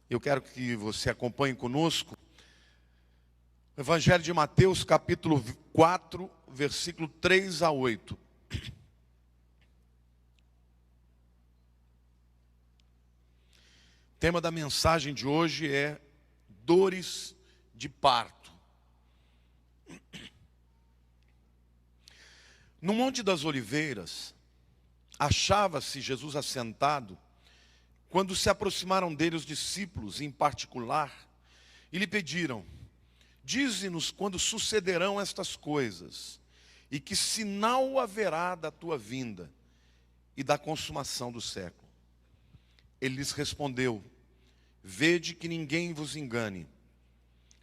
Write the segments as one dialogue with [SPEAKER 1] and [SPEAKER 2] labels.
[SPEAKER 1] Eu quero que você acompanhe conosco o Evangelho de Mateus, capítulo 4, versículo 3 a 8. O tema da mensagem de hoje é dores de parto. No Monte das Oliveiras, achava-se Jesus assentado, quando se aproximaram dele os discípulos, em particular, e lhe pediram: dize-nos quando sucederão estas coisas, e que sinal haverá da tua vinda e da consumação do século. Ele lhes respondeu: vede que ninguém vos engane,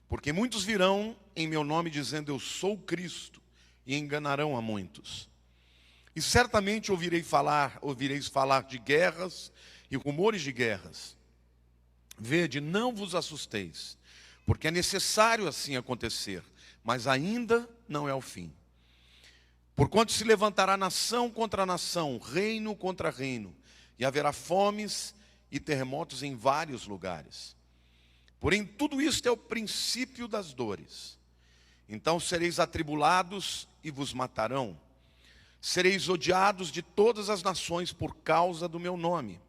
[SPEAKER 1] porque muitos virão em meu nome dizendo eu sou Cristo, e enganarão a muitos. E certamente ouvireis falar de guerras e rumores de guerras. Vede, não vos assusteis, porque é necessário assim acontecer, mas ainda não é o fim. Porquanto se levantará nação contra nação, reino contra reino, e haverá fomes e terremotos em vários lugares. Porém, tudo isto é o princípio das dores. Então sereis atribulados e vos matarão. Sereis odiados de todas as nações por causa do meu nome.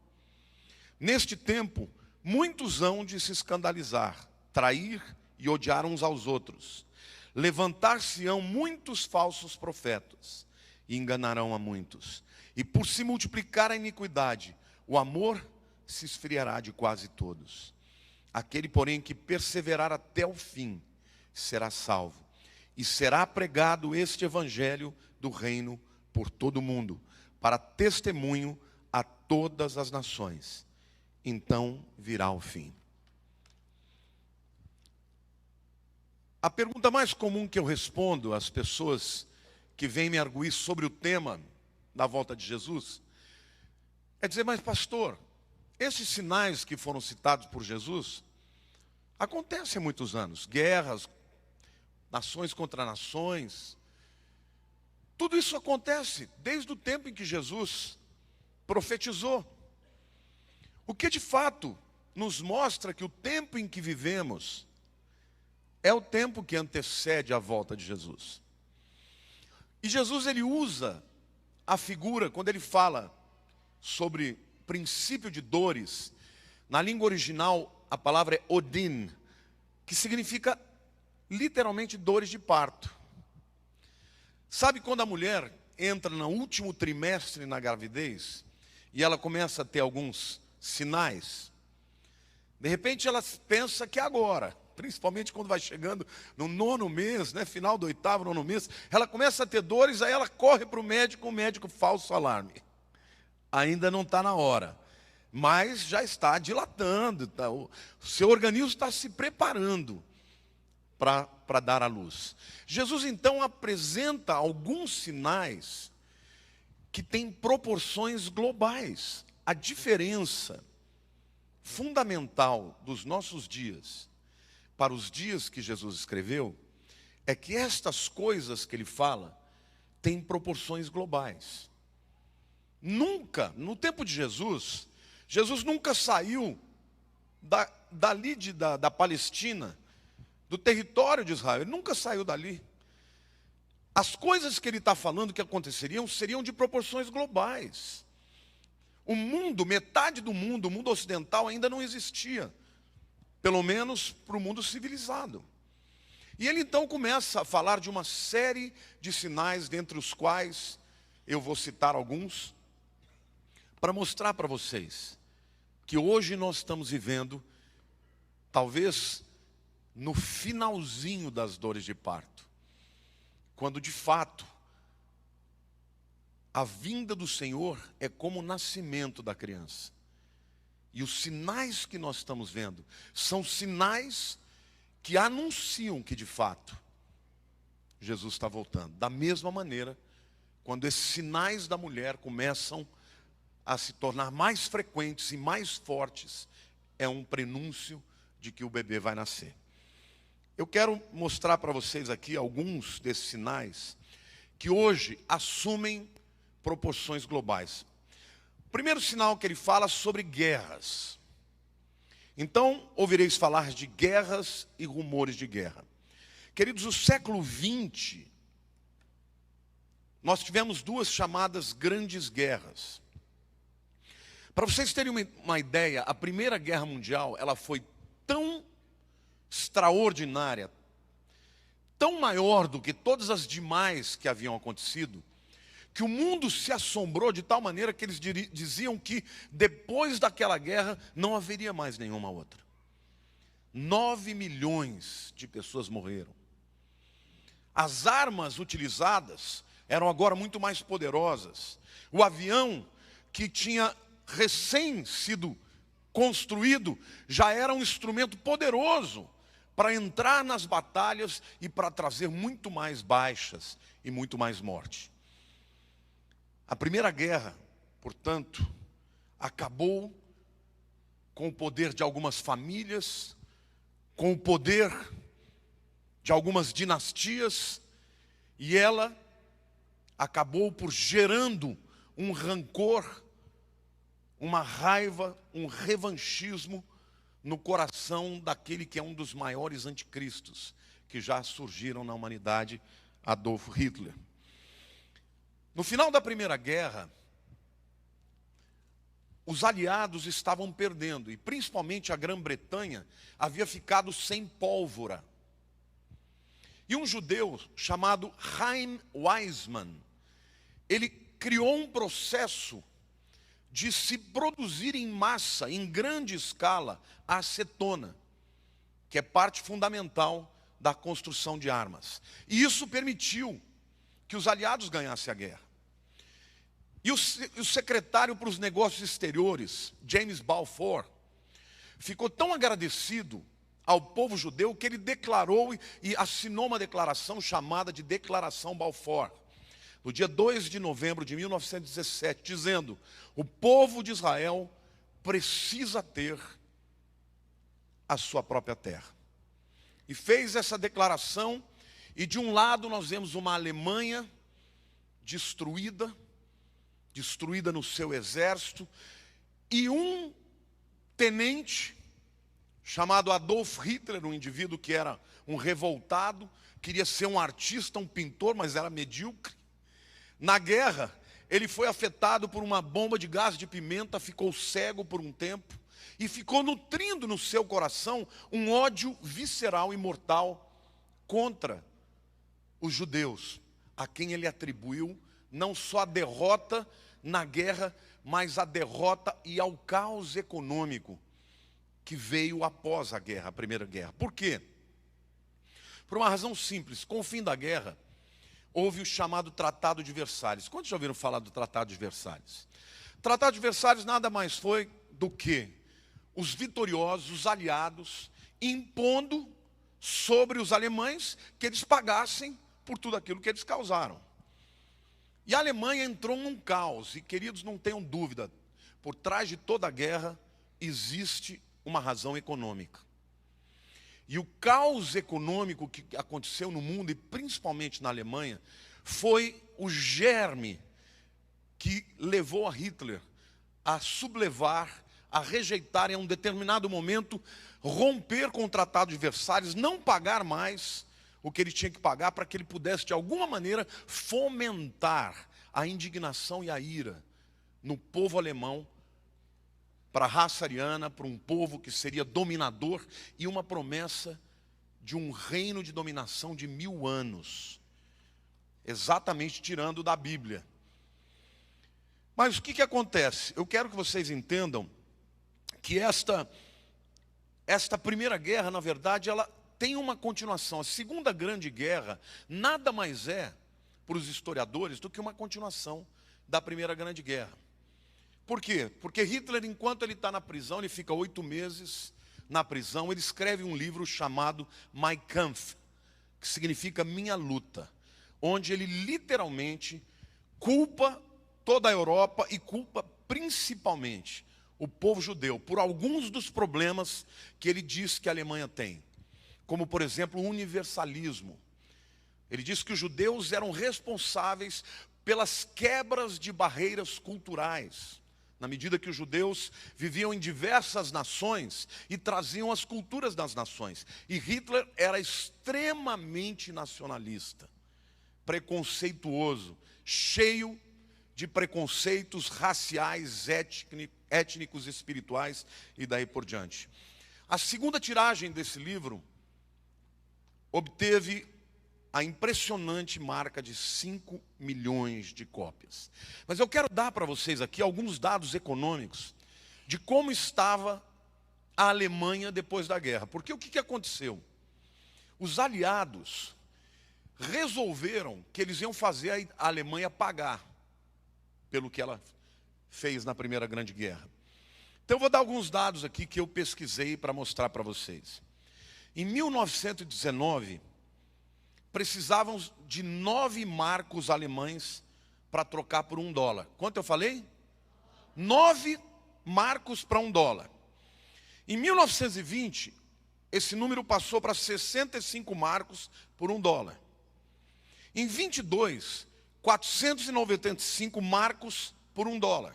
[SPEAKER 1] Neste tempo, muitos hão de se escandalizar, trair e odiar uns aos outros. Levantar-se-ão muitos falsos profetas e enganarão a muitos. E por se multiplicar a iniquidade, o amor se esfriará de quase todos. Aquele, porém, que perseverar até o fim, será salvo. E será pregado este evangelho do reino por todo o mundo, para testemunho a todas as nações. Então virá o fim. A pergunta mais comum que eu respondo às pessoas que vêm me arguir sobre o tema da volta de Jesus é dizer: mas pastor, esses sinais que foram citados por Jesus acontecem há muitos anos. Guerras, nações contra nações. Tudo isso acontece desde o tempo em que Jesus profetizou. O que de fato nos mostra que o tempo em que vivemos é o tempo que antecede a volta de Jesus. E Jesus, ele usa a figura, quando ele fala sobre princípio de dores, na língua original a palavra é odin, que significa literalmente dores de parto. Sabe quando a mulher entra no último trimestre na gravidez e ela começa a ter alguns sinais? De repente ela pensa que é agora, principalmente quando vai chegando no 9º mês, final do 8º, 9º mês, ela começa a ter dores, aí ela corre para o médico falso alarme. Ainda não está na hora, mas já está dilatando, o seu organismo está se preparando para dar à luz. Jesus então apresenta alguns sinais que têm proporções globais. A diferença fundamental dos nossos dias para os dias que Jesus escreveu é que estas coisas que ele fala têm proporções globais. Nunca, no tempo de Jesus, Jesus nunca saiu da Palestina, do território de Israel. Ele nunca saiu dali. As coisas que ele está falando que aconteceriam seriam de proporções globais. O mundo, metade do mundo, o mundo ocidental ainda não existia, pelo menos para o mundo civilizado. E ele então começa a falar de uma série de sinais, dentre os quais eu vou citar alguns, para mostrar para vocês que hoje nós estamos vivendo, talvez no finalzinho das dores de parto, quando de fato a vinda do Senhor é como o nascimento da criança. E os sinais que nós estamos vendo são sinais que anunciam que de fato Jesus está voltando. Da mesma maneira, quando esses sinais da mulher começam a se tornar mais frequentes e mais fortes, é um prenúncio de que o bebê vai nascer. Eu quero mostrar para vocês aqui alguns desses sinais que hoje assumem proporções globais. O primeiro sinal que ele fala sobre guerras. Então ouvireis falar de guerras e rumores de guerra. Queridos, o século XX, nós tivemos duas chamadas grandes guerras. Para vocês terem uma ideia, a Primeira Guerra Mundial, ela foi tão extraordinária, tão maior do que todas as demais que haviam acontecido, que o mundo se assombrou de tal maneira que eles diziam que depois daquela guerra não haveria mais nenhuma outra. 9 milhões de pessoas morreram. As armas utilizadas eram agora muito mais poderosas. O avião que tinha recém sido construído já era um instrumento poderoso para entrar nas batalhas e para trazer muito mais baixas e muito mais morte. A Primeira Guerra, portanto, acabou com o poder de algumas famílias, com o poder de algumas dinastias, e ela acabou por gerando um rancor, uma raiva, um revanchismo no coração daquele que é um dos maiores anticristos que já surgiram na humanidade, Adolf Hitler. No final da Primeira Guerra, os aliados estavam perdendo, e principalmente a Grã-Bretanha havia ficado sem pólvora. E um judeu chamado Chaim Weizmann, ele criou um processo de se produzir em massa, em grande escala, a acetona, que é parte fundamental da construção de armas. E isso permitiu que os aliados ganhassem a guerra. E o secretário para os negócios exteriores, James Balfour, ficou tão agradecido ao povo judeu que ele declarou e assinou uma declaração chamada de Declaração Balfour, no dia 2 de novembro de 1917, dizendo: o povo de Israel precisa ter a sua própria terra. E fez essa declaração, e de um lado nós vemos uma Alemanha destruída no seu exército, e um tenente chamado Adolf Hitler, um indivíduo que era um revoltado, queria ser um artista, um pintor, mas era medíocre. Na guerra, ele foi afetado por uma bomba de gás de pimenta, ficou cego por um tempo, e ficou nutrindo no seu coração um ódio visceral e mortal contra os judeus, a quem ele atribuiu não só a derrota na guerra, mas a derrota e ao caos econômico que veio após a guerra, a Primeira Guerra. Por quê? Por uma razão simples. Com o fim da guerra, houve o chamado Tratado de Versalhes. Quantos já ouviram falar do Tratado de Versalhes? O Tratado de Versalhes nada mais foi do que os vitoriosos, os aliados, impondo sobre os alemães que eles pagassem por tudo aquilo que eles causaram. E a Alemanha entrou num caos, e queridos, não tenham dúvida, por trás de toda a guerra existe uma razão econômica. E o caos econômico que aconteceu no mundo, e principalmente na Alemanha, foi o germe que levou a Hitler a sublevar, a rejeitar em um determinado momento, romper com o Tratado de Versalhes, não pagar mais o que ele tinha que pagar, para que ele pudesse, de alguma maneira, fomentar a indignação e a ira no povo alemão, para a raça ariana, para um povo que seria dominador, e uma promessa de um reino de dominação de 1000 anos, exatamente tirando da Bíblia. Mas o que acontece? Eu quero que vocês entendam que esta Primeira Guerra, na verdade, ela tem uma continuação. A Segunda Grande Guerra nada mais é, para os historiadores, do que uma continuação da Primeira Grande Guerra. Por quê? Porque Hitler, enquanto ele está na prisão, ele fica 8 meses na prisão, ele escreve um livro chamado Mein Kampf, que significa Minha Luta, onde ele literalmente culpa toda a Europa e culpa principalmente o povo judeu por alguns dos problemas que ele diz que a Alemanha tem. Como, por exemplo, o universalismo. Ele diz que os judeus eram responsáveis pelas quebras de barreiras culturais na medida que os judeus viviam em diversas nações e traziam as culturas das nações. E Hitler era extremamente nacionalista, preconceituoso, cheio de preconceitos raciais, étnicos, espirituais e daí por diante. A segunda tiragem desse livro obteve a impressionante marca de 5 milhões de cópias. Mas eu quero dar para vocês aqui alguns dados econômicos de como estava a Alemanha depois da guerra. Porque o que aconteceu? Os aliados resolveram que eles iam fazer a Alemanha pagar pelo que ela fez na Primeira Grande Guerra. Então eu vou dar alguns dados aqui que eu pesquisei para mostrar para vocês. Em 1919, precisavam de 9 marcos alemães para trocar por $1. Quanto eu falei? 9 marcos para $1. Em 1920, esse número passou para 65 marcos por $1. Em 22, 495 marcos por $1.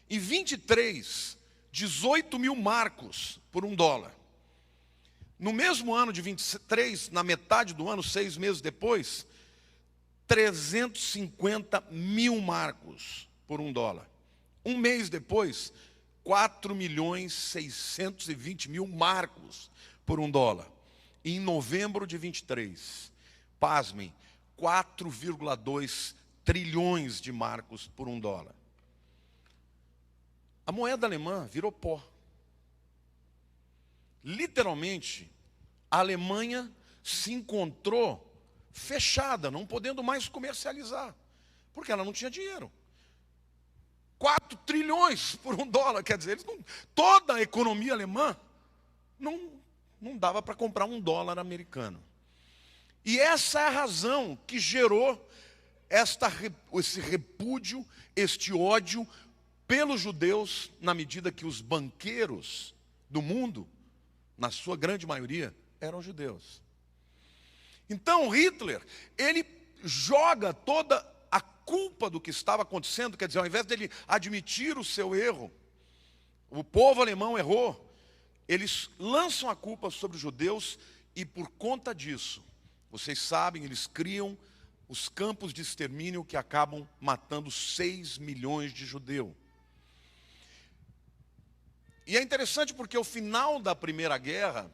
[SPEAKER 1] Em 23, 18 mil marcos por $1. No mesmo ano de 23, na metade do ano, 6 meses depois, 350 mil marcos por $1. Um mês depois, 4.620.000 marcos por $1. E em novembro de 23, pasmem, 4,2 trilhões de marcos por $1. A moeda alemã virou pó. Literalmente, a Alemanha se encontrou fechada, não podendo mais comercializar, porque ela não tinha dinheiro. 4 trilhões por $1, quer dizer, toda a economia alemã não dava para comprar $1 americano. E essa é a razão que gerou esse repúdio, este ódio pelos judeus, na medida que os banqueiros do mundo, na sua grande maioria, eram judeus. Então Hitler, ele joga toda a culpa do que estava acontecendo, quer dizer, ao invés dele admitir o seu erro, o povo alemão errou, eles lançam a culpa sobre os judeus e por conta disso, vocês sabem, eles criam os campos de extermínio que acabam matando 6 milhões de judeus. E é interessante porque o final da Primeira Guerra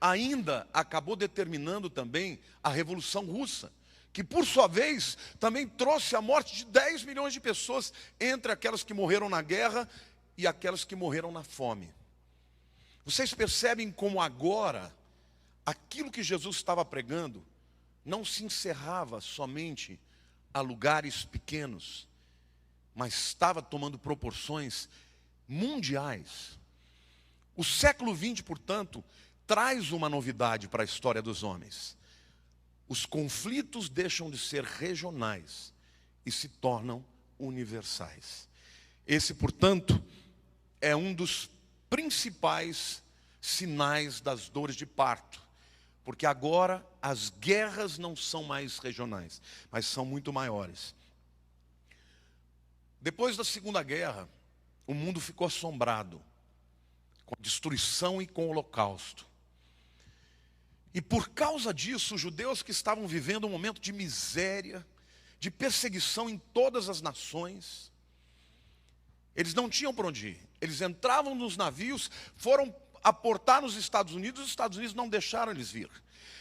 [SPEAKER 1] ainda acabou determinando também a Revolução Russa, que por sua vez também trouxe a morte de 10 milhões de pessoas, entre aquelas que morreram na guerra e aquelas que morreram na fome. Vocês percebem como agora, aquilo que Jesus estava pregando, não se encerrava somente a lugares pequenos, mas estava tomando proporções mundiais. O século XX, portanto, traz uma novidade para a história dos homens. Os conflitos deixam de ser regionais e se tornam universais. Esse, portanto, é um dos principais sinais das dores de parto, porque agora as guerras não são mais regionais, mas são muito maiores. Depois da Segunda Guerra, o mundo ficou assombrado com a destruição e com o holocausto. E por causa disso, os judeus que estavam vivendo um momento de miséria, de perseguição em todas as nações, eles não tinham para onde ir. Eles entravam nos navios, foram aportar nos Estados Unidos, os Estados Unidos não deixaram eles vir.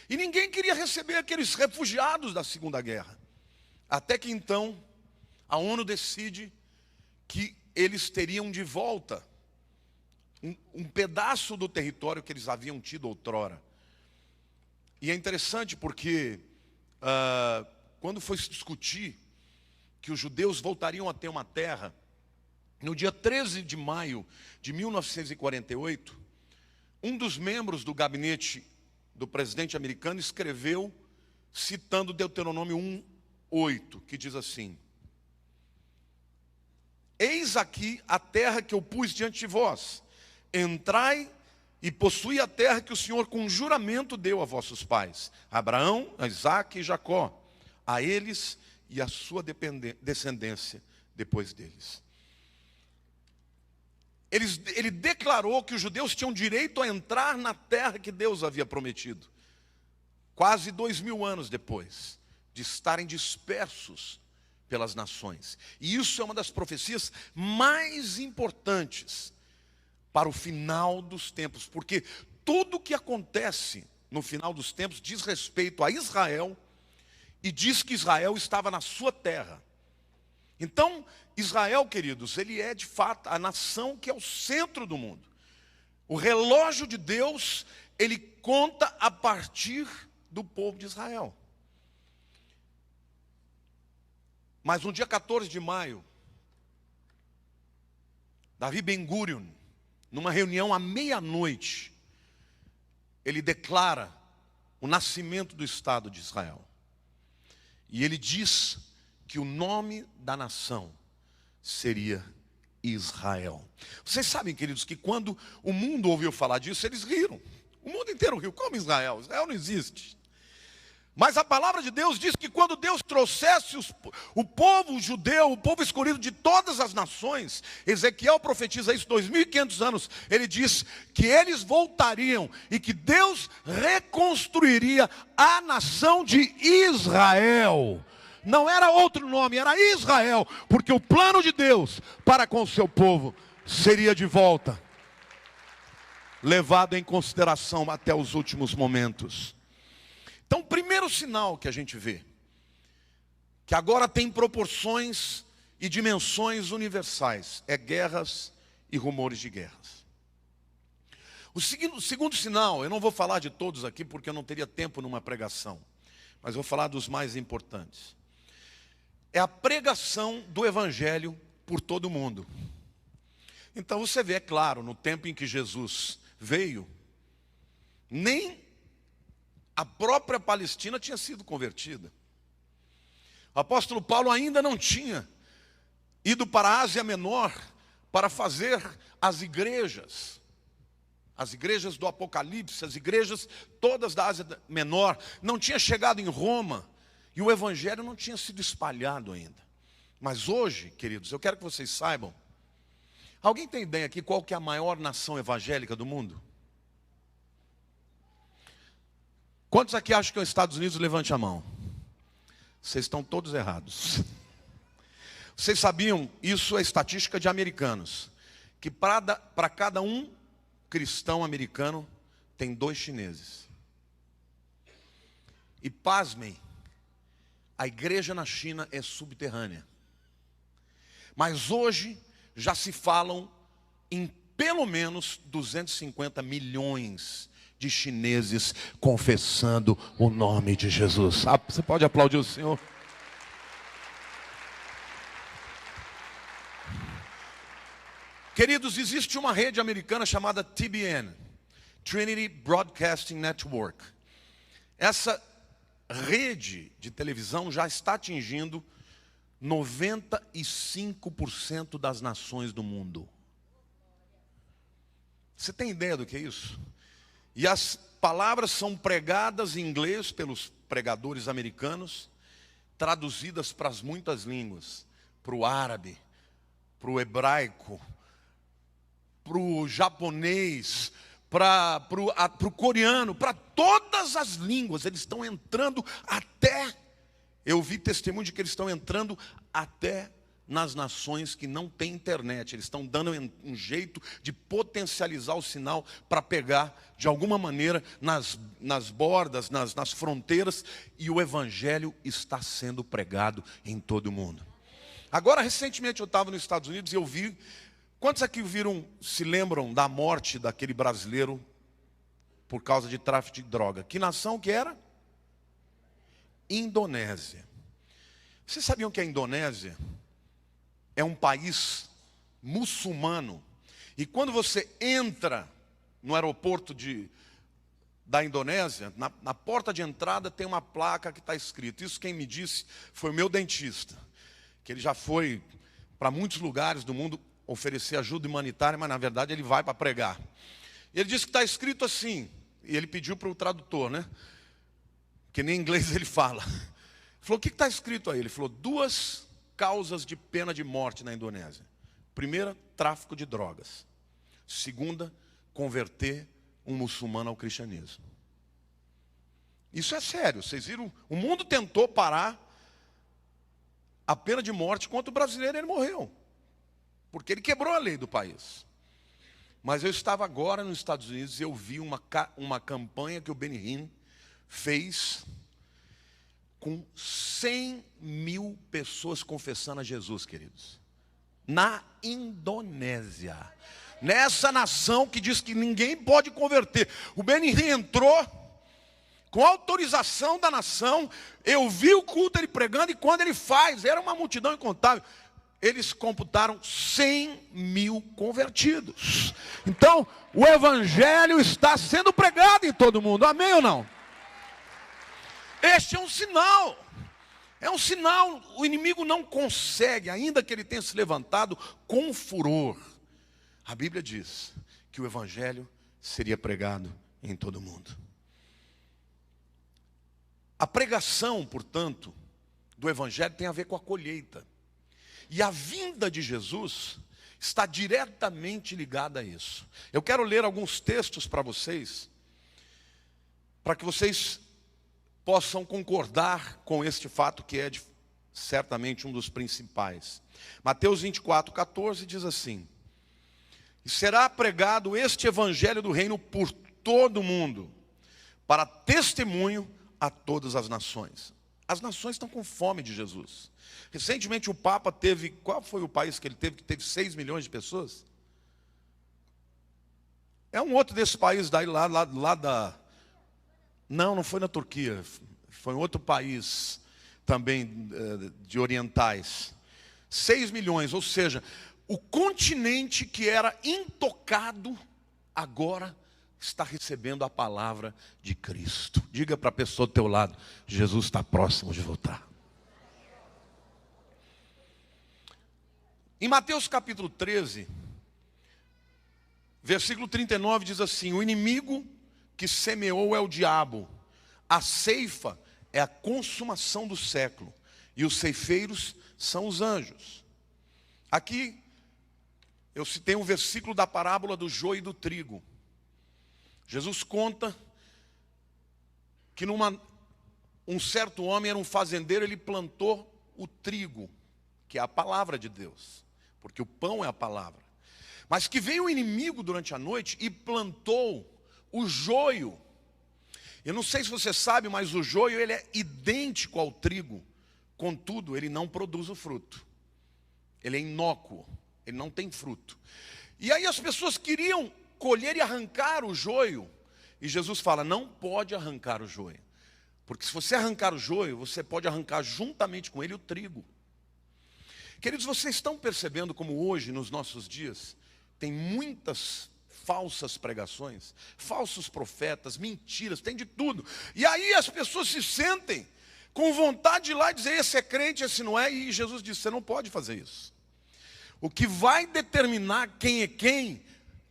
[SPEAKER 1] E ninguém queria receber aqueles refugiados da Segunda Guerra. Até que então, a ONU decide que eles teriam de volta um pedaço do território que eles haviam tido outrora. E é interessante porque, quando foi se discutir que os judeus voltariam a ter uma terra, no dia 13 de maio de 1948, um dos membros do gabinete do presidente americano escreveu, citando Deuteronômio 1:8, que diz assim: eis aqui a terra que eu pus diante de vós, entrai e possuí a terra que o Senhor com juramento deu a vossos pais, Abraão, Isaque e Jacó, a eles e a sua descendência depois deles. ele declarou que os judeus tinham direito a entrar na terra que Deus havia prometido. Quase 2000 anos depois de estarem dispersos pelas nações. E isso é uma das profecias mais importantes para o final dos tempos, porque tudo o que acontece no final dos tempos diz respeito a Israel e diz que Israel estava na sua terra. Então, Israel, queridos, ele é de fato a nação que é o centro do mundo. O relógio de Deus, ele conta a partir do povo de Israel. Mas no dia 14 de maio, Davi Ben-Gurion, numa reunião à meia-noite, ele declara o nascimento do Estado de Israel. E ele diz que o nome da nação seria Israel. Vocês sabem, queridos, que quando o mundo ouviu falar disso, eles riram. O mundo inteiro riu. Como Israel? Israel não existe. Mas a palavra de Deus diz que quando Deus trouxesse o povo judeu, o povo escolhido de todas as nações, Ezequiel profetiza isso 2500 anos, ele diz que eles voltariam e que Deus reconstruiria a nação de Israel. Não era outro nome, era Israel, porque o plano de Deus para com o seu povo seria de volta, levado em consideração até os últimos momentos. Então, o primeiro sinal que a gente vê, que agora tem proporções e dimensões universais, é guerras e rumores de guerras. O segundo sinal, eu não vou falar de todos aqui porque eu não teria tempo numa pregação, mas vou falar dos mais importantes. É a pregação do evangelho por todo o mundo. Então você vê, é claro, no tempo em que Jesus veio, nem a própria Palestina tinha sido convertida. O apóstolo Paulo ainda não tinha ido para a Ásia Menor para fazer as igrejas do Apocalipse, as igrejas todas da Ásia Menor, não tinha chegado em Roma, e o evangelho não tinha sido espalhado ainda. Mas hoje, queridos, eu quero que vocês saibam, alguém tem ideia aqui qual que é a maior nação evangélica do mundo? Quantos aqui acham que é os Estados Unidos? Levante a mão. Vocês estão todos errados. Vocês sabiam, isso é estatística de americanos, que para cada um cristão americano tem 2 chineses. E pasmem, a igreja na China é subterrânea. Mas hoje já se falam em pelo menos 250 milhões de chineses confessando o nome de Jesus. Você pode aplaudir o Senhor? Queridos, existe uma rede americana chamada TBN, Trinity Broadcasting Network. Essa rede de televisão já está atingindo 95% das nações do mundo. Você tem ideia do que é isso? E as palavras são pregadas em inglês pelos pregadores americanos, traduzidas para as muitas línguas, para o árabe, para o hebraico, para o japonês, para o coreano, para todas as línguas. Eles estão entrando até, eu vi testemunho de que eles estão entrando até nas nações que não têm internet. Eles estão dando um jeito de potencializar o sinal para pegar de alguma maneira nas bordas, nas fronteiras, e o evangelho está sendo pregado em todo o mundo. Agora, recentemente eu estava nos Estados Unidos e eu vi, quantos aqui se lembram da morte daquele brasileiro por causa de tráfico de droga? Que nação que era? Indonésia. Vocês sabiam que a Indonésia é um país muçulmano? E quando você entra no aeroporto da Indonésia, na porta de entrada tem uma placa que está escrito, isso quem me disse foi o meu dentista, que ele já foi para muitos lugares do mundo oferecer ajuda humanitária, mas na verdade ele vai para pregar. Ele disse que está escrito assim, e ele pediu para o tradutor, né? Que nem inglês ele fala. Ele falou, o que está escrito aí? Ele falou, 2 causas de pena de morte na Indonésia. Primeira, tráfico de drogas. Segunda, converter um muçulmano ao cristianismo. Isso é sério. Vocês viram? O mundo tentou parar a pena de morte contra o brasileiro, ele morreu. Porque ele quebrou a lei do país. Mas eu estava agora nos Estados Unidos e eu vi uma campanha que o Benny fez com 100 mil pessoas confessando a Jesus, queridos. Na Indonésia. Nessa nação que diz que ninguém pode converter. O Benny entrou com autorização da nação. Eu vi o culto ele pregando e quando ele faz, era uma multidão incontável. Eles computaram 100 mil convertidos. Então, o evangelho está sendo pregado em todo mundo. Amém ou não? Este é um sinal. É um sinal. O inimigo não consegue, ainda que ele tenha se levantado com furor. A Bíblia diz que o evangelho seria pregado em todo mundo. A pregação, portanto, do evangelho tem a ver com a colheita. E a vinda de Jesus está diretamente ligada a isso. Eu quero ler alguns textos para vocês, para que vocês possam concordar com este fato que é certamente um dos principais. Mateus 24:14 diz assim: e será pregado este evangelho do reino por todo o mundo, para testemunho a todas as nações. As nações estão com fome de Jesus. Recentemente o Papa teve, qual foi o país que teve 6 milhões de pessoas? É um outro desses países daí, lá da... Não foi na Turquia, foi em outro país também de orientais. 6 milhões, ou seja, o continente que era intocado, agora está recebendo a palavra de Cristo. Diga para a pessoa do teu lado, Jesus está próximo de voltar. Em Mateus capítulo 13, versículo 39 diz assim: o inimigo que semeou é o diabo, a ceifa é a consumação do século, e os ceifeiros são os anjos. Aqui, eu citei um versículo da parábola do joio e do trigo. Jesus conta que um certo homem era um fazendeiro, ele plantou o trigo, que é a palavra de Deus, porque o pão é a palavra. Mas que veio o inimigo durante a noite e plantou o joio. Eu não sei se você sabe, mas o joio ele é idêntico ao trigo, contudo ele não produz o fruto. Ele é inócuo, ele não tem fruto. E aí as pessoas queriam colher e arrancar o joio, e Jesus fala: não pode arrancar o joio, porque se você arrancar o joio, você pode arrancar juntamente com ele o trigo. Queridos, vocês estão percebendo como hoje, nos nossos dias, tem muitas falsas pregações, falsos profetas, mentiras, tem de tudo. E aí as pessoas se sentem com vontade de ir lá e dizer: esse é crente, esse não é. E Jesus disse: você não pode fazer isso. O que vai determinar quem é quem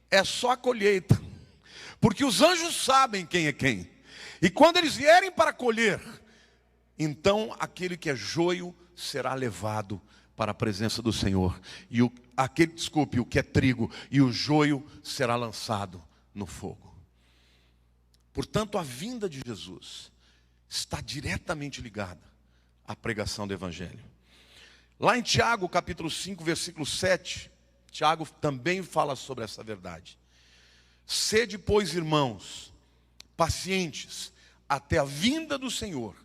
[SPEAKER 1] é só a colheita, porque os anjos sabem quem é quem. E quando eles vierem para colher, então aquele que é joio será levado para a presença do Senhor, e o que é trigo, e o joio será lançado no fogo. Portanto, a vinda de Jesus está diretamente ligada à pregação do evangelho. Lá em Tiago, capítulo 5, versículo 7, Tiago também fala sobre essa verdade. Sede, pois, irmãos, pacientes até a vinda do Senhor.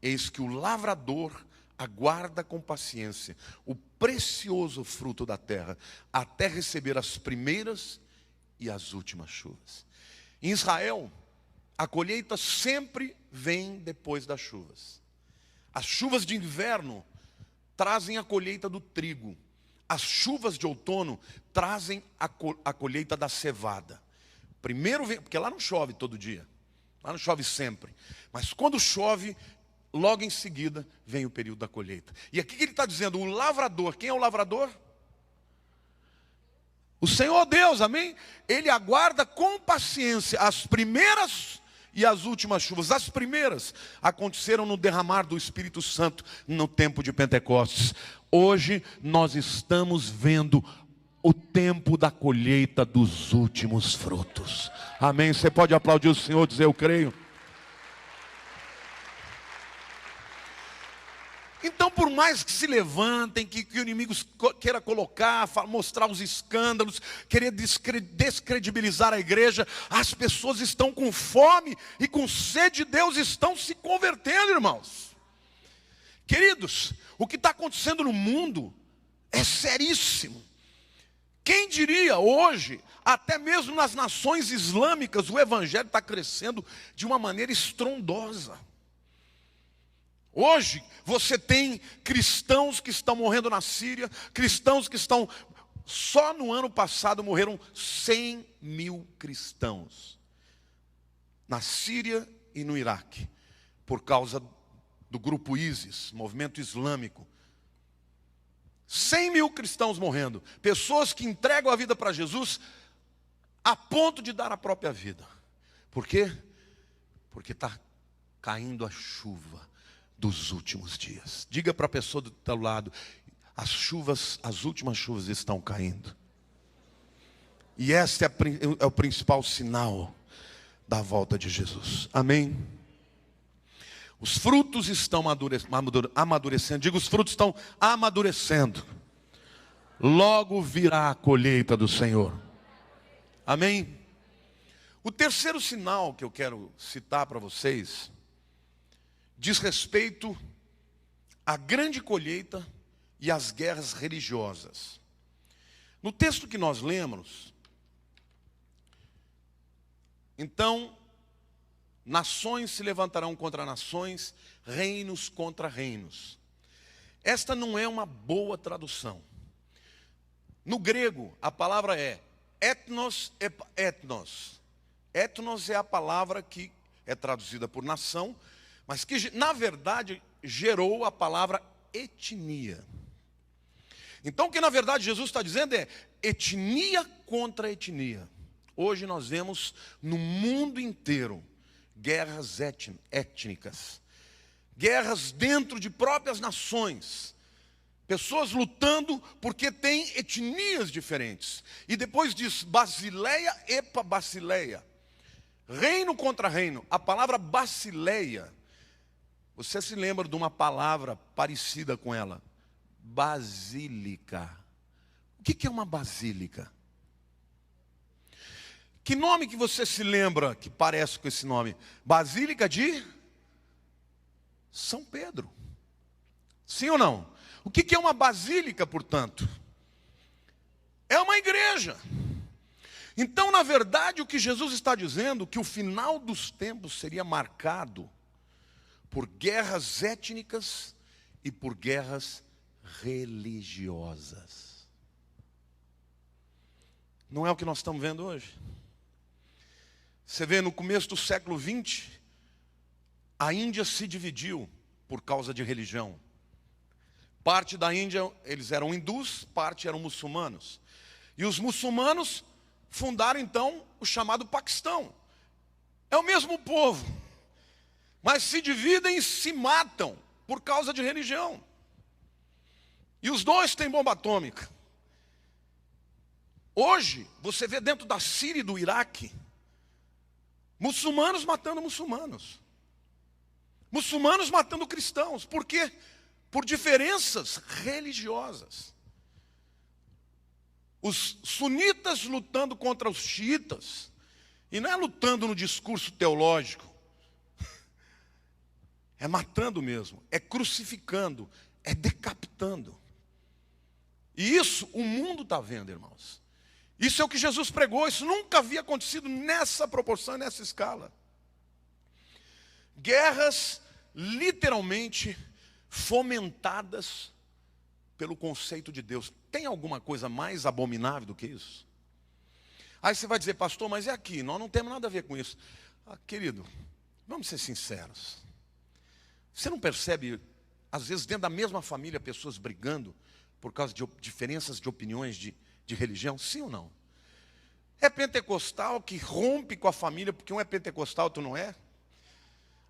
[SPEAKER 1] Eis que o lavrador aguarda com paciência o precioso fruto da terra, até receber as primeiras e as últimas chuvas. Em Israel, a colheita sempre vem depois das chuvas. As chuvas de inverno trazem a colheita do trigo. As chuvas de outono trazem a colheita da cevada. Primeiro vem, porque lá não chove todo dia, lá não chove sempre, mas quando chove, logo em seguida vem o período da colheita. E aqui que ele está dizendo, o lavrador, quem é o lavrador? O Senhor Deus, amém? Ele aguarda com paciência as primeiras e as últimas chuvas. As primeiras aconteceram no derramar do Espírito Santo no tempo de Pentecostes. Hoje nós estamos vendo o tempo da colheita dos últimos frutos. Amém? Você pode aplaudir o Senhor e dizer: eu creio. Então, por mais que se levantem, que o inimigo queira colocar, mostrar os escândalos, querer descredibilizar a igreja, as pessoas estão com fome e com sede de Deus, estão se convertendo, irmãos. Queridos, o que está acontecendo no mundo é seríssimo. Quem diria hoje, até mesmo nas nações islâmicas, o evangelho está crescendo de uma maneira estrondosa. Hoje você tem cristãos que estão morrendo na Síria, cristãos que estão... Só no ano passado morreram 100 mil cristãos na Síria e no Iraque, por causa do grupo ISIS, movimento islâmico. 100 mil cristãos morrendo, pessoas que entregam a vida para Jesus a ponto de dar a própria vida. Por quê? Porque está caindo a chuva dos últimos dias. Diga para a pessoa do teu lado: as últimas chuvas estão caindo. E esse é o principal sinal da volta de Jesus. Amém? Os frutos estão amadurecendo. Diga: os frutos estão amadurecendo. Logo virá a colheita do Senhor. Amém? O terceiro sinal que eu quero citar para vocês diz respeito à grande colheita e às guerras religiosas. No texto que nós lemos, então, nações se levantarão contra nações, reinos contra reinos. Esta não é uma boa tradução. No grego, a palavra é etnos e etnos. Etnos é a palavra que é traduzida por nação, mas que, na verdade, gerou a palavra etnia. Então, o que, na verdade, Jesus está dizendo é etnia contra etnia. Hoje nós vemos no mundo inteiro guerras étnicas, guerras dentro de próprias nações, pessoas lutando porque têm etnias diferentes. E depois diz Basileia epa Basileia, reino contra reino. A palavra Basileia, você se lembra de uma palavra parecida com ela? Basílica. O que é uma basílica? Que nome que você se lembra que parece com esse nome? Basílica de São Pedro. Sim ou não? O que é uma basílica, portanto? É uma igreja. Então, na verdade, o que Jesus está dizendo, que o final dos tempos seria marcado por guerras étnicas e por guerras religiosas. Não é o que nós estamos vendo hoje? Você vê, no começo do século XX, a Índia se dividiu por causa de religião. Parte da Índia, eles eram hindus, parte eram muçulmanos. E os muçulmanos fundaram, então, o chamado Paquistão. É o mesmo povo, mas se dividem e se matam por causa de religião. E os dois têm bomba atômica. Hoje, você vê dentro da Síria e do Iraque, muçulmanos matando muçulmanos. Muçulmanos matando cristãos. Por quê? Por diferenças religiosas. Os sunitas lutando contra os xiitas. E não é lutando no discurso teológico. É matando mesmo. É crucificando. É decapitando. E isso o mundo está vendo, irmãos. Isso é o que Jesus pregou. Isso nunca havia acontecido nessa proporção, nessa escala. Guerras literalmente fomentadas pelo conceito de Deus. Tem alguma coisa mais abominável do que isso? Aí você vai dizer: pastor, mas é aqui, nós não temos nada a ver com isso. Querido, vamos ser sinceros. Você não percebe, às vezes, dentro da mesma família, pessoas brigando por causa de diferenças de opiniões de religião? Sim ou não? É pentecostal que rompe com a família porque um é pentecostal e outro não é?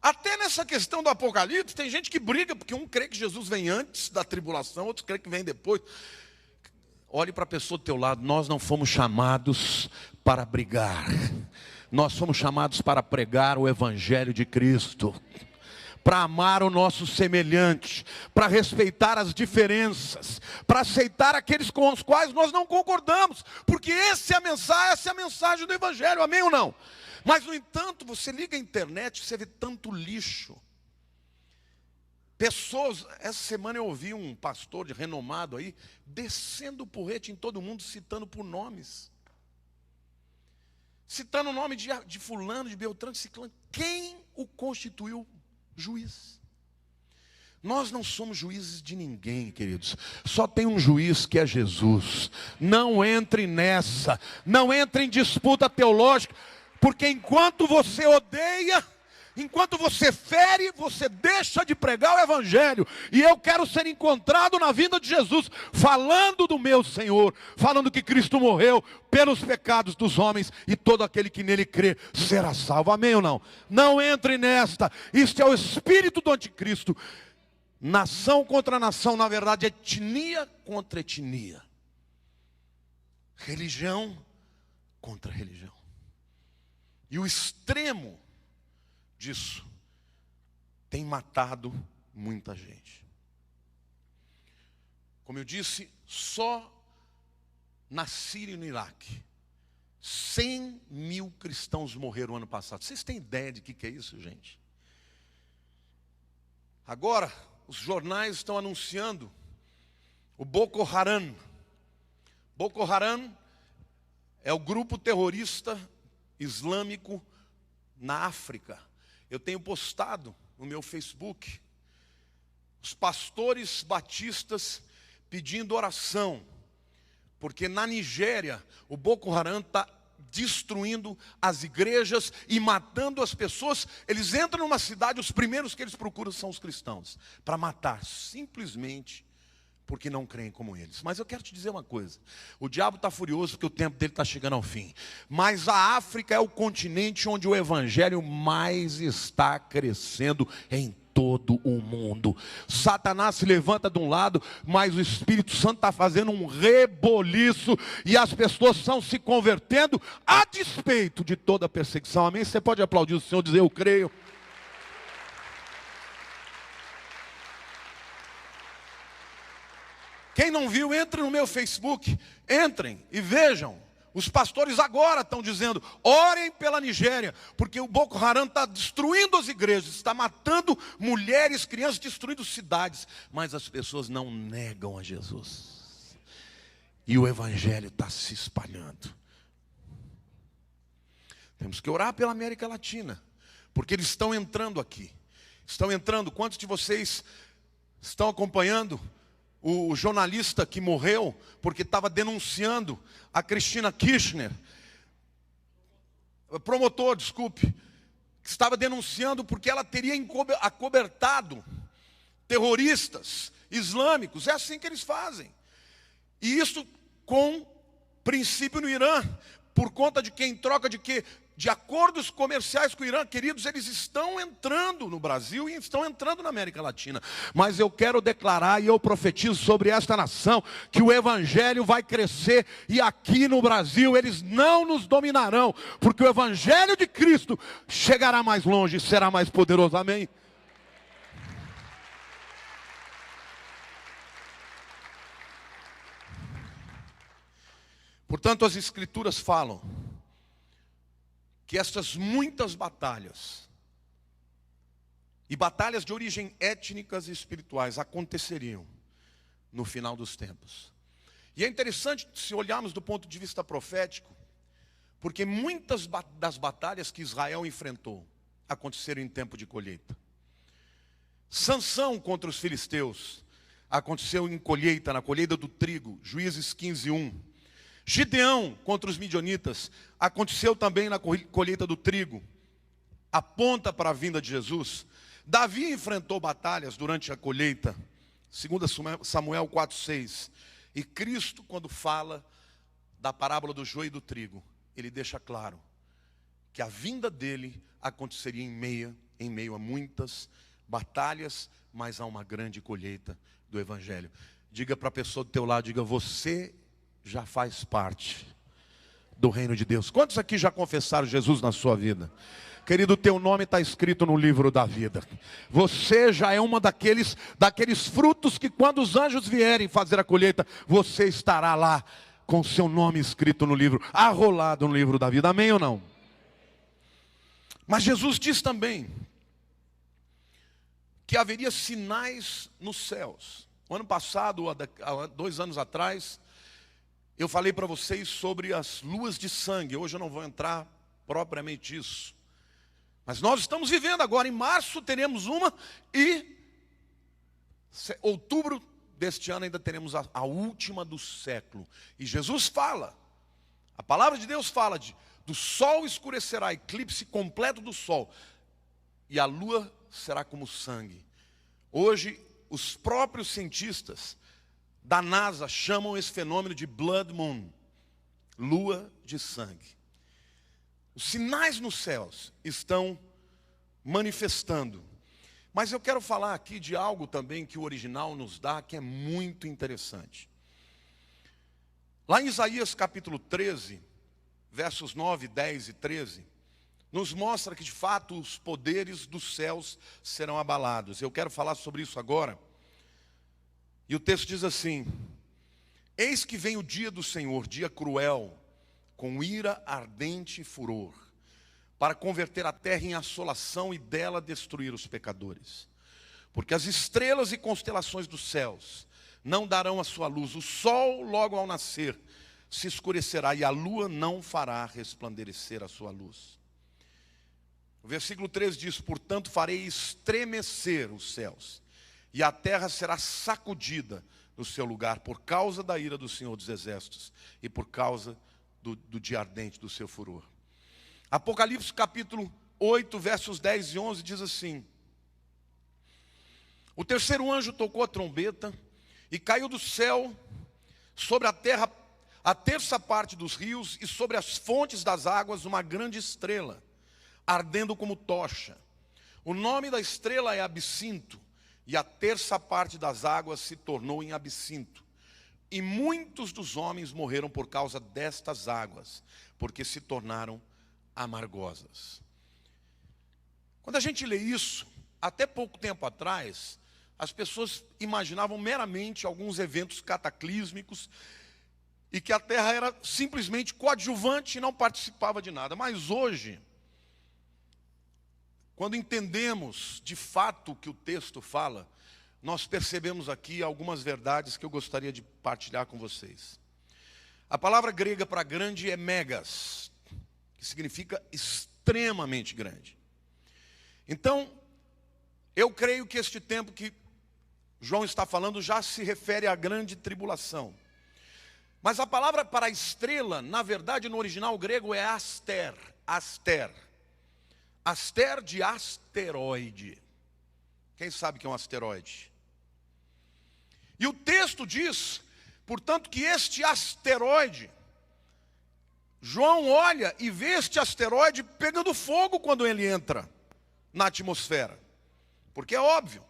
[SPEAKER 1] Até nessa questão do Apocalipse, tem gente que briga porque um crê que Jesus vem antes da tribulação, outro crê que vem depois. Olhe para a pessoa do teu lado. Nós não fomos chamados para brigar. Nós fomos chamados para pregar o Evangelho de Cristo, para amar o nosso semelhante, para respeitar as diferenças, para aceitar aqueles com os quais nós não concordamos, porque essa é a mensagem do Evangelho, amém ou não? Mas, no entanto, você liga a internet, você vê tanto lixo. Pessoas, essa semana eu ouvi um pastor de renomado aí, descendo o porrete em todo mundo, citando por nomes. Citando o nome de fulano, de Beltrano, de Ciclano. Quem o constituiu juiz? Nós não somos juízes de ninguém, queridos. Só tem um juiz que é Jesus. Não entre nessa. Não entre em disputa teológica. Porque enquanto você odeia, enquanto você fere, você deixa de pregar o Evangelho. E eu quero ser encontrado na vinda de Jesus, falando do meu Senhor, falando que Cristo morreu pelos pecados dos homens, e todo aquele que nele crê será salvo. Amém ou não? Não entre nesta. Isto é o espírito do anticristo. Nação contra nação, na verdade, etnia contra etnia. Religião contra religião. E o extremo disso tem matado muita gente. Como eu disse, só na Síria e no Iraque, 100 mil cristãos morreram ano passado. Vocês têm ideia de que é isso, gente? Agora, os jornais estão anunciando o Boko Haram. Boko Haram é o grupo terrorista islâmico na África. Eu tenho postado no meu Facebook os pastores batistas pedindo oração, porque na Nigéria o Boko Haram está destruindo as igrejas e matando as pessoas. Eles entram numa cidade, os primeiros que eles procuram são os cristãos, para matar, simplesmente porque não creem como eles. Mas eu quero te dizer uma coisa, o diabo está furioso porque o tempo dele está chegando ao fim, mas a África é o continente onde o Evangelho mais está crescendo em todo o mundo. Satanás se levanta de um lado, mas o Espírito Santo está fazendo um reboliço, e as pessoas estão se convertendo a despeito de toda a perseguição. Amém? Você pode aplaudir o Senhor e dizer: eu creio. Quem não viu, entre no meu Facebook, entrem e vejam. Os pastores agora estão dizendo: orem pela Nigéria, porque o Boko Haram está destruindo as igrejas, está matando mulheres, crianças, destruindo cidades. Mas as pessoas não negam a Jesus. E o Evangelho está se espalhando. Temos que orar pela América Latina, porque eles estão entrando aqui. Estão entrando. Quantos de vocês estão acompanhando o jornalista que morreu porque estava denunciando a Cristina Kirchner, promotor, desculpe, que estava denunciando porque ela teria acobertado terroristas islâmicos? É assim que eles fazem. E isso com princípio no Irã, por conta de quem troca de quê? De acordos comerciais com o Irã. Queridos, eles estão entrando no Brasil e estão entrando na América Latina. Mas eu quero declarar, e eu profetizo sobre esta nação, que o Evangelho vai crescer, e aqui no Brasil eles não nos dominarão, porque o Evangelho de Cristo chegará mais longe e será mais poderoso. Amém? Portanto, as Escrituras falam que estas muitas batalhas, e batalhas de origem étnicas e espirituais, aconteceriam no final dos tempos. E é interessante se olharmos do ponto de vista profético, porque muitas das batalhas que Israel enfrentou aconteceram em tempo de colheita. Sansão contra os filisteus aconteceu em colheita, na colheita do trigo, Juízes 15:1. Gideão contra os midianitas aconteceu também na colheita do trigo, aponta para a vinda de Jesus. Davi enfrentou batalhas durante a colheita, 2 Samuel 4:6. E Cristo, quando fala da parábola do joio e do trigo, ele deixa claro que a vinda dele aconteceria em meio a muitas batalhas, mas a uma grande colheita do Evangelho. Diga para a pessoa do teu lado, diga: você já faz parte do reino de Deus. Quantos aqui já confessaram Jesus na sua vida? Querido, teu nome está escrito no livro da vida. Você já é uma daqueles frutos que quando os anjos vierem fazer a colheita, você estará lá com seu nome escrito no livro, arrolado no livro da vida. Amém ou não? Mas Jesus diz também que haveria sinais nos céus. O ano passado, há 2 anos atrás, eu falei para vocês sobre as luas de sangue. Hoje eu não vou entrar propriamente nisso. Mas nós estamos vivendo agora, em março teremos uma e outubro deste ano ainda teremos a última do século. E Jesus fala, a palavra de Deus fala do sol escurecerá, eclipse completo do sol, e a lua será como sangue. Hoje, os próprios cientistas da NASA chamam esse fenômeno de Blood Moon, lua de sangue. Os sinais nos céus estão manifestando. Mas eu quero falar aqui de algo também que o original nos dá, que é muito interessante. Lá em Isaías capítulo 13, versos 9, 10 e 13, nos mostra que de fato os poderes dos céus serão abalados. Eu quero falar sobre isso agora. E o texto diz assim: eis que vem o dia do Senhor, dia cruel, com ira ardente e furor, para converter a terra em assolação e dela destruir os pecadores. Porque as estrelas e constelações dos céus não darão a sua luz, o sol logo ao nascer se escurecerá e a lua não fará resplandecer a sua luz. O versículo 13 diz: portanto farei estremecer os céus, e a terra será sacudida no seu lugar, por causa da ira do Senhor dos Exércitos, e por causa do dia ardente do seu furor. Apocalipse capítulo 8, versos 10 e 11 diz assim: o terceiro anjo tocou a trombeta, e caiu do céu sobre a terra a terça parte dos rios, e sobre as fontes das águas uma grande estrela, ardendo como tocha. O nome da estrela é Absinto, e a terça parte das águas se tornou em absinto. E muitos dos homens morreram por causa destas águas, porque se tornaram amargosas. Quando a gente lê isso, até pouco tempo atrás, as pessoas imaginavam meramente alguns eventos cataclísmicos e que a terra era simplesmente coadjuvante e não participava de nada. Mas hoje, quando entendemos de fato o que o texto fala, nós percebemos aqui algumas verdades que eu gostaria de partilhar com vocês. A palavra grega para grande é megas, que significa extremamente grande. Então, eu creio que este tempo que João está falando já se refere à grande tribulação. Mas a palavra para estrela, na verdade, no original grego é aster, aster. Aster de asteroide. Quem sabe o que é um asteroide? E o texto diz, portanto, que este asteroide, João olha e vê este asteroide pegando fogo quando ele entra na atmosfera. Porque é óbvio,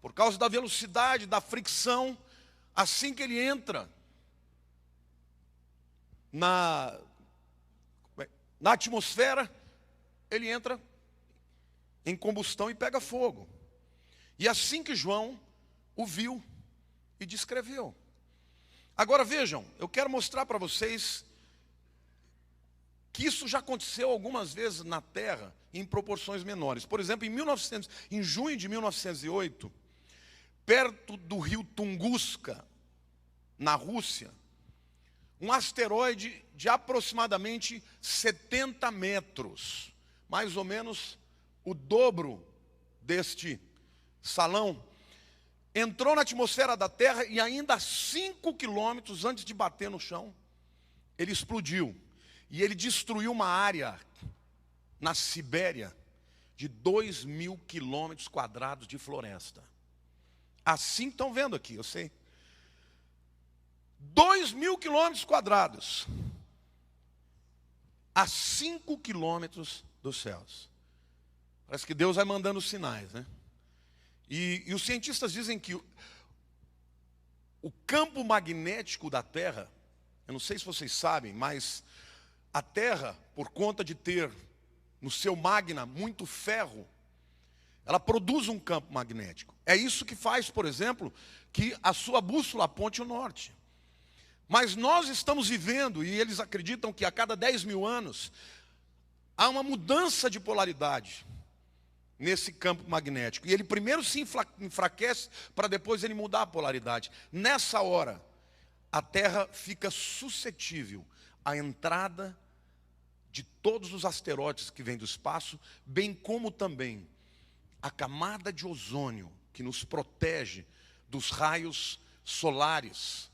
[SPEAKER 1] por causa da velocidade, da fricção, assim que ele entra na atmosfera, ele entra em combustão e pega fogo. E assim que João o viu e descreveu. Agora vejam, eu quero mostrar para vocês que isso já aconteceu algumas vezes na Terra em proporções menores. Por exemplo, em junho de 1908, perto do rio Tunguska, na Rússia, um asteroide de aproximadamente 70 metros, mais ou menos o dobro deste salão, entrou na atmosfera da Terra e ainda a 5 quilômetros antes de bater no chão, ele explodiu. E ele destruiu uma área na Sibéria de 2.000 quilômetros quadrados de floresta. Assim estão vendo aqui, eu sei. 2.000 quilômetros quadrados a 5 quilômetros dos céus. Parece que Deus vai mandando sinais, né? E os cientistas dizem que o campo magnético da Terra Eu não sei se vocês sabem, mas a Terra, por conta de ter no seu magma muito ferro, ela produz um campo magnético. É isso que faz, por exemplo, que a sua bússola aponte o norte. Mas nós estamos vivendo, e eles acreditam que a cada 10 mil anos, há uma mudança de polaridade nesse campo magnético. E ele primeiro se enfraquece, para depois ele mudar a polaridade. Nessa hora, a Terra fica suscetível à entrada de todos os asteroides que vêm do espaço, bem como também a camada de ozônio que nos protege dos raios solares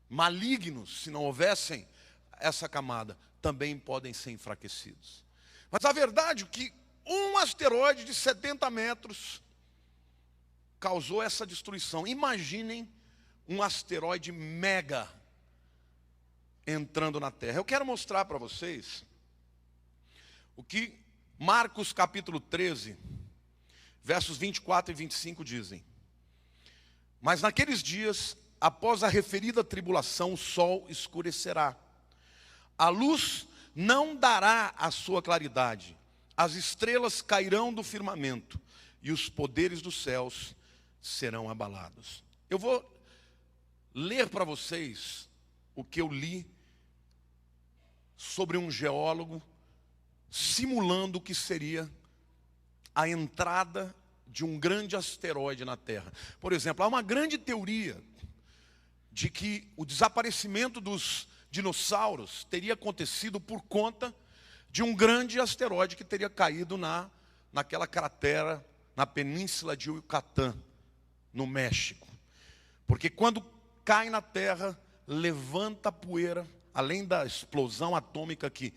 [SPEAKER 1] malignos, se não houvessem essa camada, também podem ser enfraquecidos. Mas a verdade é que um asteroide de 70 metros causou essa destruição. Imaginem um asteroide mega entrando na Terra. Eu quero mostrar para vocês o que Marcos capítulo 13, versos 24 e 25 dizem. Mas naqueles dias, após a referida tribulação, o sol escurecerá. A luz não dará a sua claridade. As estrelas cairão do firmamento e os poderes dos céus serão abalados. Eu vou ler para vocês o que eu li sobre um geólogo simulando o que seria a entrada de um grande asteroide na Terra. Por exemplo, há uma grande teoria de que o desaparecimento dos dinossauros teria acontecido por conta de um grande asteroide que teria caído naquela cratera na península de Yucatán, no México. Porque quando cai na Terra, levanta poeira, além da explosão atômica que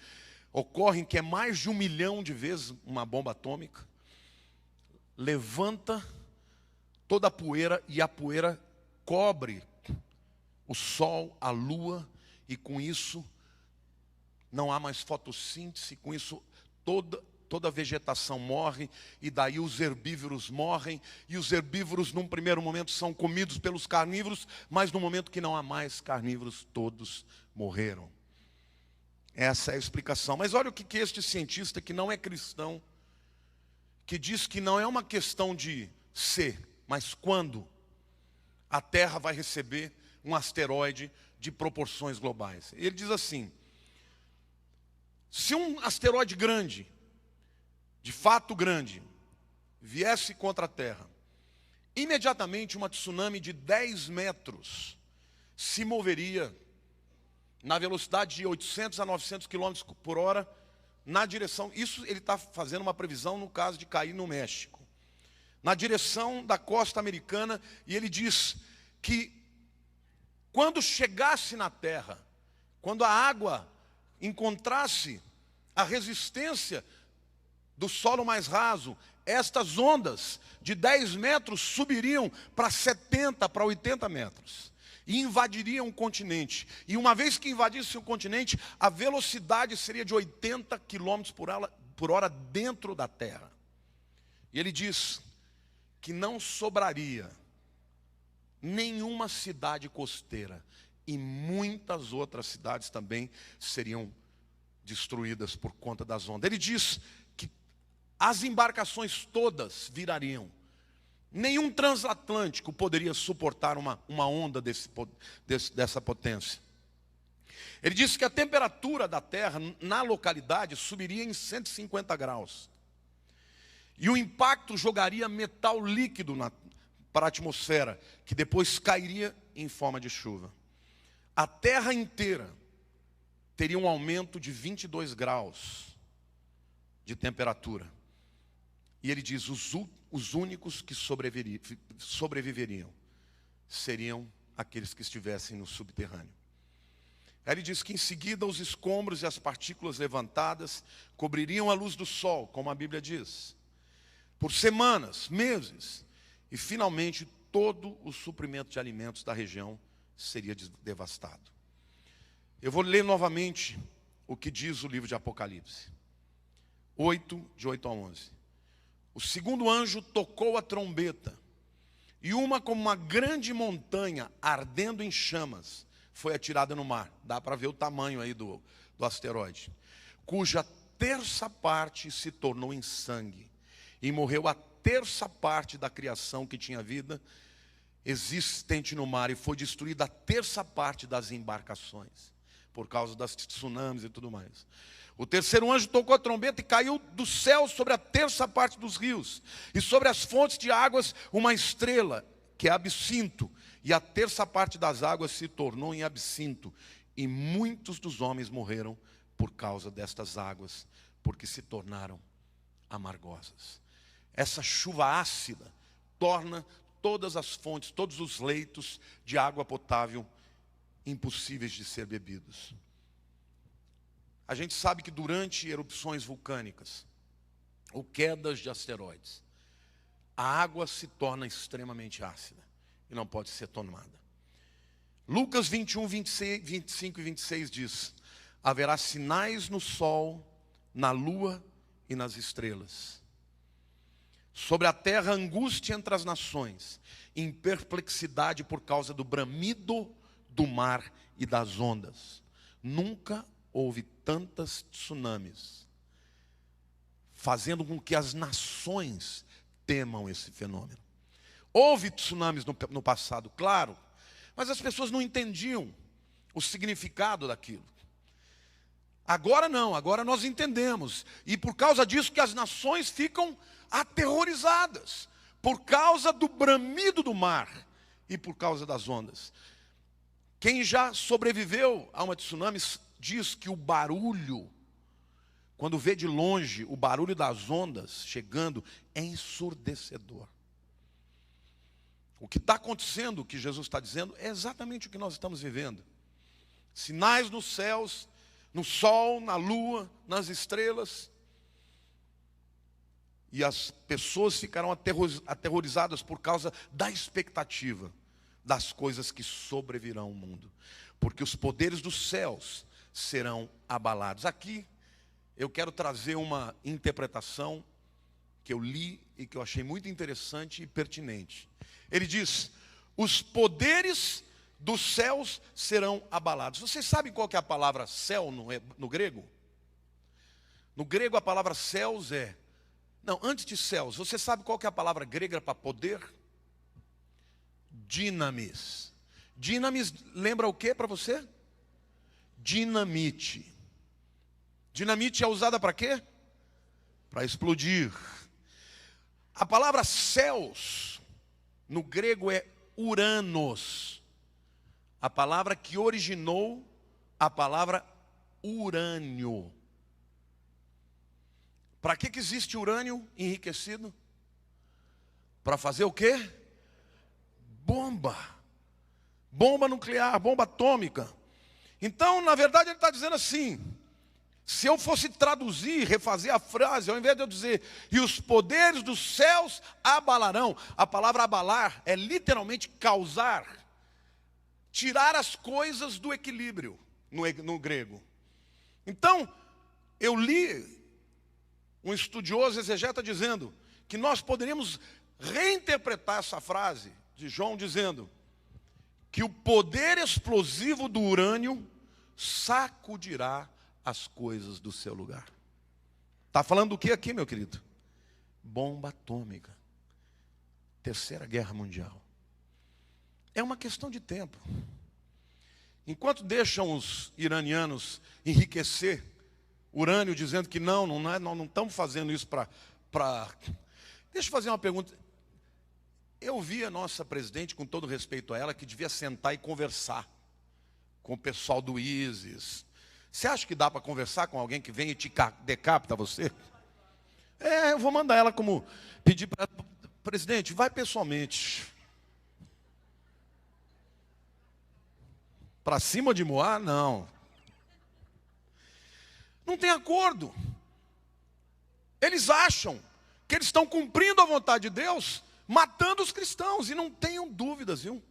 [SPEAKER 1] ocorre, que é mais de 1 milhão de vezes uma bomba atômica, levanta toda a poeira e a poeira cobre o Sol, a Lua, e com isso não há mais fotossíntese, com isso toda a vegetação morre, e daí os herbívoros morrem, e os herbívoros num primeiro momento são comidos pelos carnívoros, mas no momento que não há mais carnívoros, todos morreram. Essa é a explicação. Mas olha o que este cientista, que não é cristão, que diz que não é uma questão de ser, mas quando a Terra vai receber um asteroide de proporções globais. Ele diz assim: se um asteroide grande, de fato grande, viesse contra a Terra, imediatamente uma tsunami de 10 metros se moveria na velocidade de 800 a 900 km por hora, na direção, isso ele está fazendo uma previsão no caso de cair no México, na direção da costa americana, e ele diz que quando chegasse na Terra, quando a água encontrasse a resistência do solo mais raso, estas ondas de 10 metros subiriam para 70, para 80 metros. E invadiriam o continente. E uma vez que invadisse o continente, a velocidade seria de 80 km por hora dentro da Terra. E ele diz que não sobraria nenhuma cidade costeira. E muitas outras cidades também seriam destruídas por conta das ondas. Ele diz que as embarcações todas virariam. Nenhum transatlântico poderia suportar uma onda dessa potência. Ele disse que a temperatura da Terra na localidade subiria em 150 graus. E o impacto jogaria metal líquido para a atmosfera, que depois cairia em forma de chuva. A Terra inteira teria um aumento de 22 graus de temperatura. E ele diz, os únicos que sobreviveriam seriam aqueles que estivessem no subterrâneo. Aí ele diz que em seguida os escombros e as partículas levantadas cobririam a luz do sol, como a Bíblia diz, por semanas, meses, e finalmente todo o suprimento de alimentos da região seria devastado. Eu vou ler novamente o que diz o livro de Apocalipse 8, de 8 a 11. O segundo anjo tocou a trombeta, e como uma grande montanha ardendo em chamas foi atirada no mar. Dá para ver o tamanho aí do asteroide. Cuja terça parte se tornou em sangue. E morreu a terça parte da criação que tinha vida existente no mar. E foi destruída a terça parte das embarcações, por causa das tsunamis e tudo mais. O terceiro anjo tocou a trombeta e caiu do céu sobre a terça parte dos rios. E sobre as fontes de águas uma estrela, que é absinto. E a terça parte das águas se tornou em absinto. E muitos dos homens morreram por causa destas águas, porque se tornaram amargosas. Essa chuva ácida torna todas as fontes, todos os leitos de água potável impossíveis de ser bebidos. A gente sabe que durante erupções vulcânicas ou quedas de asteroides, a água se torna extremamente ácida e não pode ser tomada. Lucas 21, 25 e 26 diz: haverá sinais no sol, na lua e nas estrelas. Sobre a terra, angústia entre as nações, em perplexidade por causa do bramido do mar e das ondas. Nunca houve tantas tsunamis, fazendo com que as nações temam esse fenômeno. Houve tsunamis no passado, claro, mas as pessoas não entendiam o significado daquilo. Agora não, agora nós entendemos. E por causa disso que as nações ficam aterrorizadas, por causa do bramido do mar e por causa das ondas. Quem já sobreviveu a uma tsunami diz que o barulho, quando vê de longe o barulho das ondas chegando, é ensurdecedor. O que está acontecendo, o que Jesus está dizendo, é exatamente o que nós estamos vivendo. Sinais nos céus, no sol, na lua, nas estrelas. E as pessoas ficarão aterrorizadas por causa da expectativa das coisas que sobrevirão ao mundo. Porque os poderes dos céus serão abalados. Aqui eu quero trazer uma interpretação que eu li e que eu achei muito interessante e pertinente. Ele diz: os poderes dos céus serão abalados. Vocês sabem qual que é a palavra céu no grego? No grego a palavra céus é... Não, antes de céus, você sabe qual que é a palavra grega para poder? Dinamis. Dinamis lembra o que para você? Dinamite. Dinamite é usada para quê? Para explodir. A palavra céus, no grego é uranos. A palavra que originou a palavra urânio. Para que existe urânio enriquecido? Para fazer o quê? Bomba. Bomba nuclear, bomba atômica. Então, na verdade, ele está dizendo assim: se eu fosse traduzir, refazer a frase, ao invés de eu dizer, e os poderes dos céus abalarão, a palavra abalar é literalmente causar, tirar as coisas do equilíbrio, no grego. Então, eu li um estudioso exegeta dizendo que nós poderíamos reinterpretar essa frase de João dizendo que o poder explosivo do urânio sacudirá as coisas do seu lugar. Está falando do que aqui, meu querido? Bomba atômica. Terceira Guerra Mundial. É uma questão de tempo. Enquanto deixam os iranianos enriquecer urânio, dizendo que não estamos fazendo isso para... Deixa eu fazer uma pergunta. Eu vi a nossa presidente, com todo respeito a ela, que devia sentar e conversar com o pessoal do ISIS. Você acha que dá para conversar com alguém que vem e te decapita você? Eu vou mandar ela como pedir para ela: presidente, vai pessoalmente. Para cima de Moá, não. Não tem acordo. Eles acham que eles estão cumprindo a vontade de Deus, matando os cristãos. E não tenham dúvidas, viu?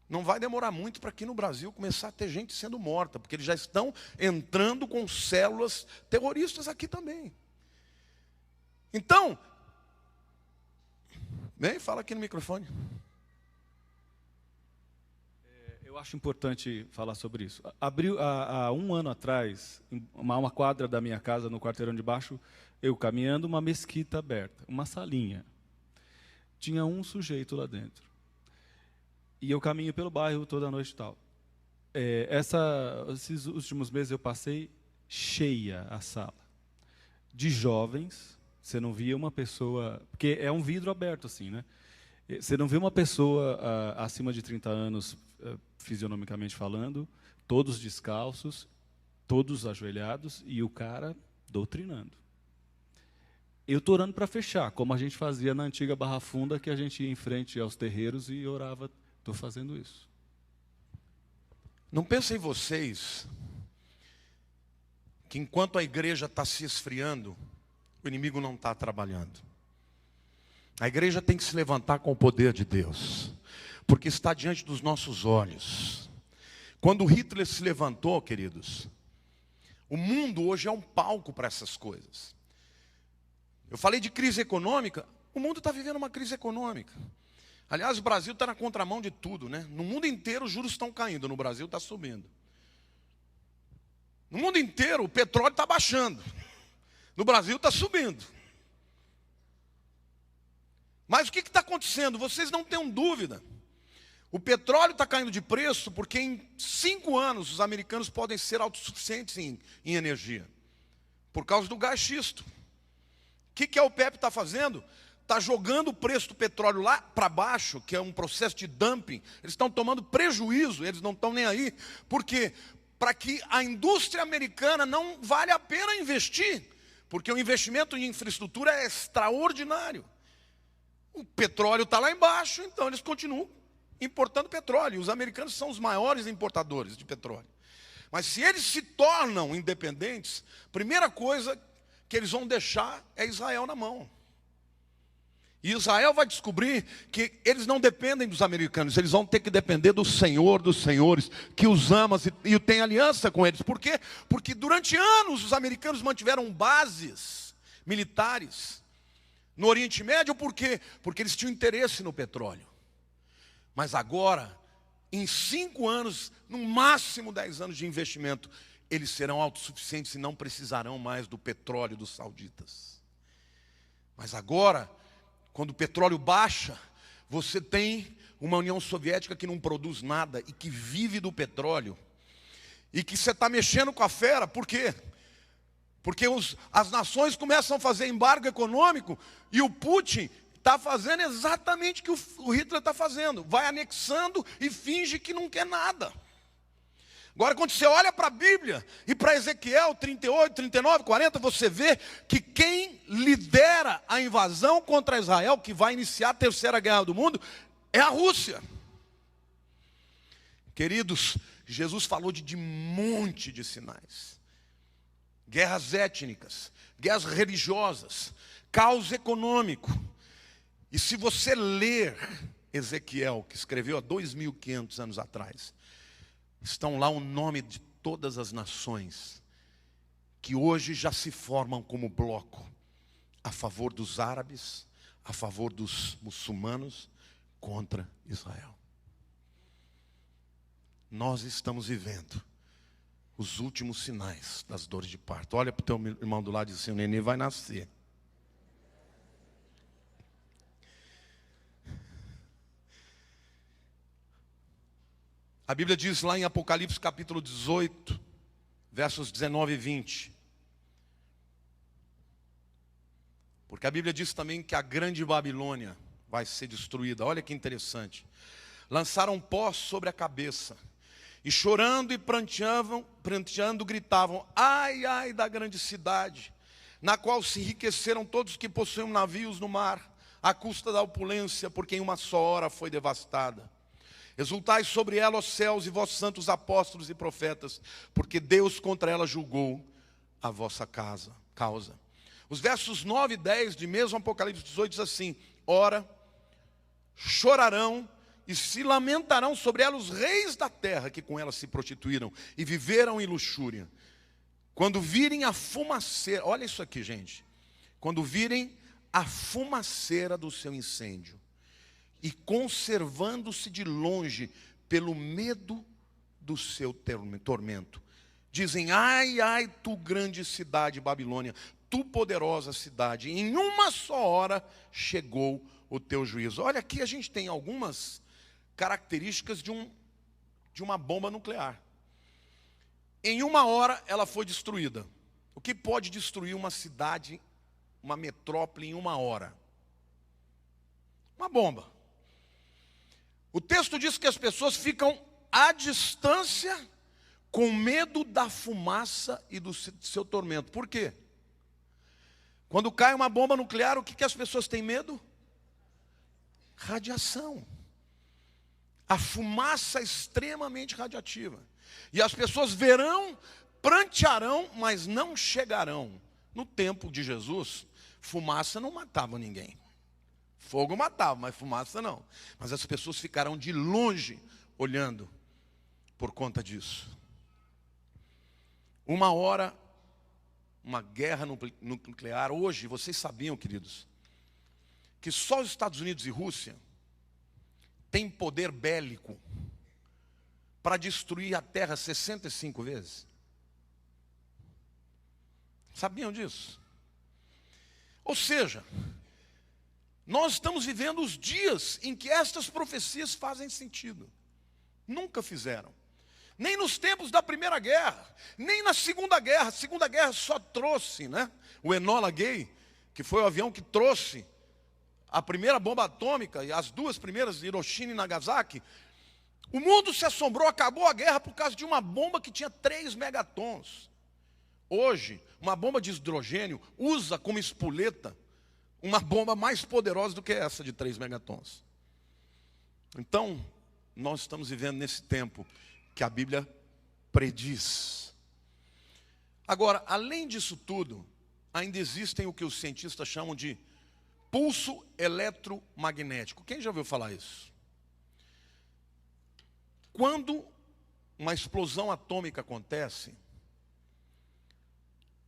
[SPEAKER 1] Não vai demorar muito para aqui no Brasil começar a ter gente sendo morta, porque eles já estão entrando com células terroristas aqui também. Então, fala aqui no microfone.
[SPEAKER 2] acho importante falar sobre isso. Abriu há um ano atrás, em uma quadra da minha casa, no quarteirão de baixo, eu caminhando, uma mesquita aberta, uma salinha. Tinha um sujeito lá dentro. E eu caminho pelo bairro toda noite e tal. Esses últimos meses eu passei cheia a sala. De jovens, você não via uma pessoa... Porque é um vidro aberto, assim, né? Você não vê uma pessoa acima de 30 anos, fisionomicamente falando, todos descalços, todos ajoelhados, e o cara doutrinando. Eu estou orando para fechar, como a gente fazia na antiga Barra Funda, que a gente ia em frente aos terreiros e orava. Estou fazendo isso.
[SPEAKER 1] Não pensem vocês que enquanto a igreja está se esfriando, o inimigo não está trabalhando. A igreja tem que se levantar com o poder de Deus, porque está diante dos nossos olhos. Quando Hitler se levantou, queridos, o mundo hoje é um palco para essas coisas. Eu falei de crise econômica, o mundo está vivendo uma crise econômica. Aliás, o Brasil está na contramão de tudo, né? No mundo inteiro os juros estão caindo, no Brasil está subindo. No mundo inteiro o petróleo está baixando, no Brasil está subindo. Mas o que está acontecendo? Vocês não tenham dúvida. O petróleo está caindo de preço porque em 5 anos os americanos podem ser autossuficientes em energia. Por causa do gás xisto. O que a OPEP está fazendo? Está jogando o preço do petróleo lá para baixo, que é um processo de dumping. Eles estão tomando prejuízo, eles não estão nem aí. Por quê? Para que a indústria americana não vale a pena investir. Porque o investimento em infraestrutura é extraordinário. O petróleo está lá embaixo, então eles continuam importando petróleo. Os americanos são os maiores importadores de petróleo. Mas se eles se tornam independentes, a primeira coisa que eles vão deixar é Israel na mão. E Israel vai descobrir que eles não dependem dos americanos, eles vão ter que depender do Senhor dos senhores, que os ama e tem aliança com eles. Por quê? Porque durante anos os americanos mantiveram bases militares no Oriente Médio. Por quê? Porque eles tinham interesse no petróleo. Mas agora, em 5 anos, no máximo 10 anos de investimento, eles serão autossuficientes e não precisarão mais do petróleo dos sauditas. Mas agora, quando o petróleo baixa, você tem uma União Soviética que não produz nada e que vive do petróleo. E que você está mexendo com a fera. Por quê? Porque as nações começam a fazer embargo econômico e o Putin está fazendo exatamente o que o Hitler está fazendo. Vai anexando e finge que não quer nada. Agora, quando você olha para a Bíblia e para Ezequiel 38, 39, 40, você vê que quem lidera a invasão contra Israel, que vai iniciar a terceira guerra do mundo, é a Rússia. Queridos, Jesus falou de monte de sinais. Guerras étnicas, guerras religiosas, caos econômico. E se você ler Ezequiel, que escreveu há 2.500 anos atrás, estão lá o nome de todas as nações que hoje já se formam como bloco a favor dos árabes, a favor dos muçulmanos, contra Israel. Nós estamos vivendo os últimos sinais das dores de parto. Olha para o teu irmão do lado e diz assim: o neném vai nascer. A Bíblia diz lá em Apocalipse capítulo 18, versos 19 e 20. Porque a Bíblia diz também que a grande Babilônia vai ser destruída. Olha que interessante. Lançaram pó sobre a cabeça. E chorando e pranteando, gritavam: ai, ai da grande cidade, na qual se enriqueceram todos os que possuíam navios no mar, à custa da opulência, porque em uma só hora foi devastada. Exultai sobre ela, ó céus, e vós santos apóstolos e profetas, porque Deus contra ela julgou a vossa causa. Os versos 9 e 10 de mesmo Apocalipse 18 diz assim: ora, chorarão e se lamentarão sobre ela os reis da terra que com ela se prostituíram e viveram em luxúria. Quando virem a fumaceira, olha isso aqui, gente. Quando virem a fumaceira do seu incêndio, e conservando-se de longe, pelo medo do seu tormento. Dizem: ai, ai, tu grande cidade Babilônia, tu poderosa cidade, em uma só hora chegou o teu juízo. Olha, aqui a gente tem algumas características de uma bomba nuclear. Em uma hora ela foi destruída. O que pode destruir uma cidade, uma metrópole em uma hora? Uma bomba. O texto diz que as pessoas ficam à distância com medo da fumaça e do seu tormento. Por quê? Quando cai uma bomba nuclear, o que as pessoas têm medo? Radiação. A fumaça é extremamente radiativa. E as pessoas verão, prantearão, mas não chegarão. No tempo de Jesus, fumaça não matava ninguém. Fogo matava, mas fumaça não. Mas as pessoas ficarão de longe olhando por conta disso. Uma hora, uma guerra nuclear. Hoje, vocês sabiam, queridos, que só os Estados Unidos e Rússia têm poder bélico para destruir a Terra 65 vezes? Sabiam disso? Ou seja, nós estamos vivendo os dias em que estas profecias fazem sentido. Nunca fizeram. Nem nos tempos da Primeira Guerra, nem na Segunda Guerra. A Segunda Guerra só trouxe, o Enola Gay, que foi o avião que trouxe a primeira bomba atômica e as duas primeiras, Hiroshima e Nagasaki. O mundo se assombrou, acabou a guerra por causa de uma bomba que tinha 3 megatons. Hoje, uma bomba de hidrogênio usa como espoleta uma bomba mais poderosa do que essa de 3 megatons. Então, nós estamos vivendo nesse tempo que a Bíblia prediz. Agora, além disso tudo, ainda existem o que os cientistas chamam de pulso eletromagnético. Quem já ouviu falar isso? Quando uma explosão atômica acontece,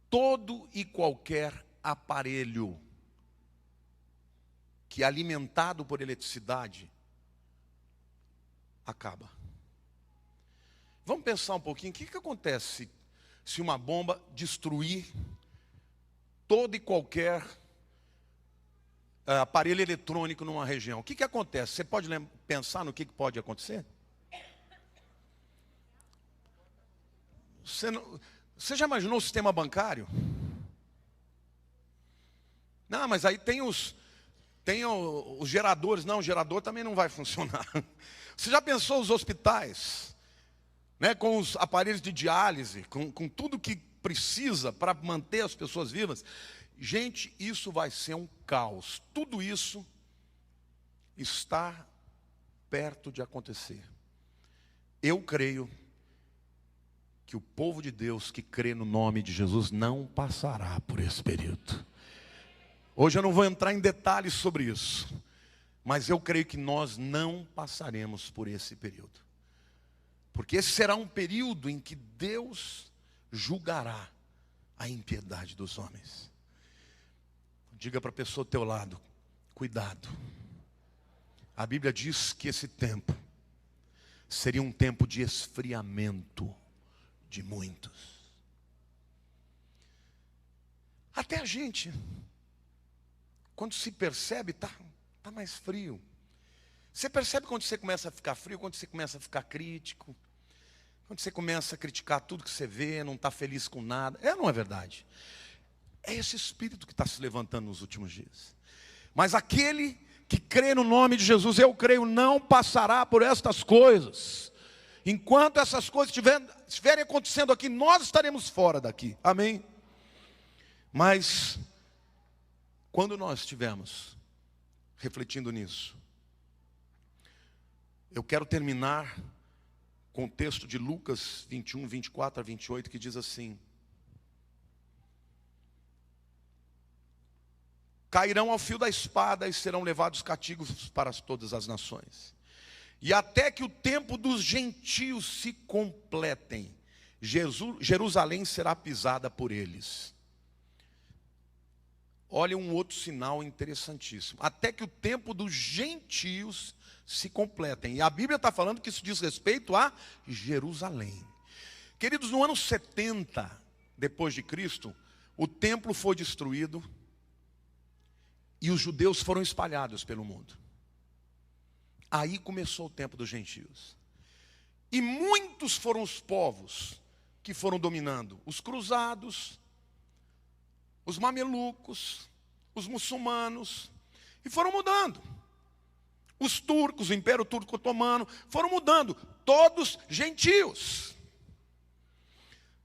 [SPEAKER 1] todo e qualquer aparelho que é alimentado por eletricidade acaba. Vamos pensar um pouquinho, o que acontece se uma bomba destruir todo e qualquer aparelho eletrônico numa região? O que acontece? Você pode pensar no que pode acontecer? Você já imaginou o sistema bancário? Não, mas aí tem os geradores. Não, o gerador também não vai funcionar. Você já pensou os hospitais? Com os aparelhos de diálise, com tudo que precisa para manter as pessoas vivas? Gente, isso vai ser um caos. Tudo isso está perto de acontecer. Eu creio que o povo de Deus que crê no nome de Jesus não passará por esse período. Hoje eu não vou entrar em detalhes sobre isso, mas eu creio que nós não passaremos por esse período. Porque esse será um período em que Deus julgará a impiedade dos homens. Diga para a pessoa ao teu lado: cuidado. A Bíblia diz que esse tempo seria um tempo de esfriamento de muitos. Até a gente, quando se percebe, está mais frio. Você percebe quando você começa a ficar frio, quando você começa a ficar crítico, quando você começa a criticar tudo que você vê, não está feliz com nada. Não é verdade? É esse espírito que está se levantando nos últimos dias. Mas aquele que crê no nome de Jesus, eu creio, não passará por estas coisas. Enquanto essas coisas estiverem acontecendo aqui, nós estaremos fora daqui. Amém? Mas quando nós estivermos refletindo nisso, eu quero terminar com o texto de Lucas 21, 24 a 28, que diz assim: cairão ao fio da espada e serão levados cativos para todas as nações. E até que o tempo dos gentios se completem, Jerusalém será pisada por eles. Olha um outro sinal interessantíssimo. Até que o tempo dos gentios se completem. E a Bíblia está falando que isso diz respeito a Jerusalém. Queridos, no ano 70 depois de Cristo, o templo foi destruído e os judeus foram espalhados pelo mundo. Aí começou o tempo dos gentios. E muitos foram os povos que foram dominando. Os cruzados, os mamelucos, os muçulmanos. E foram mudando. Os turcos, o Império Turco Otomano, foram mudando. Todos gentios.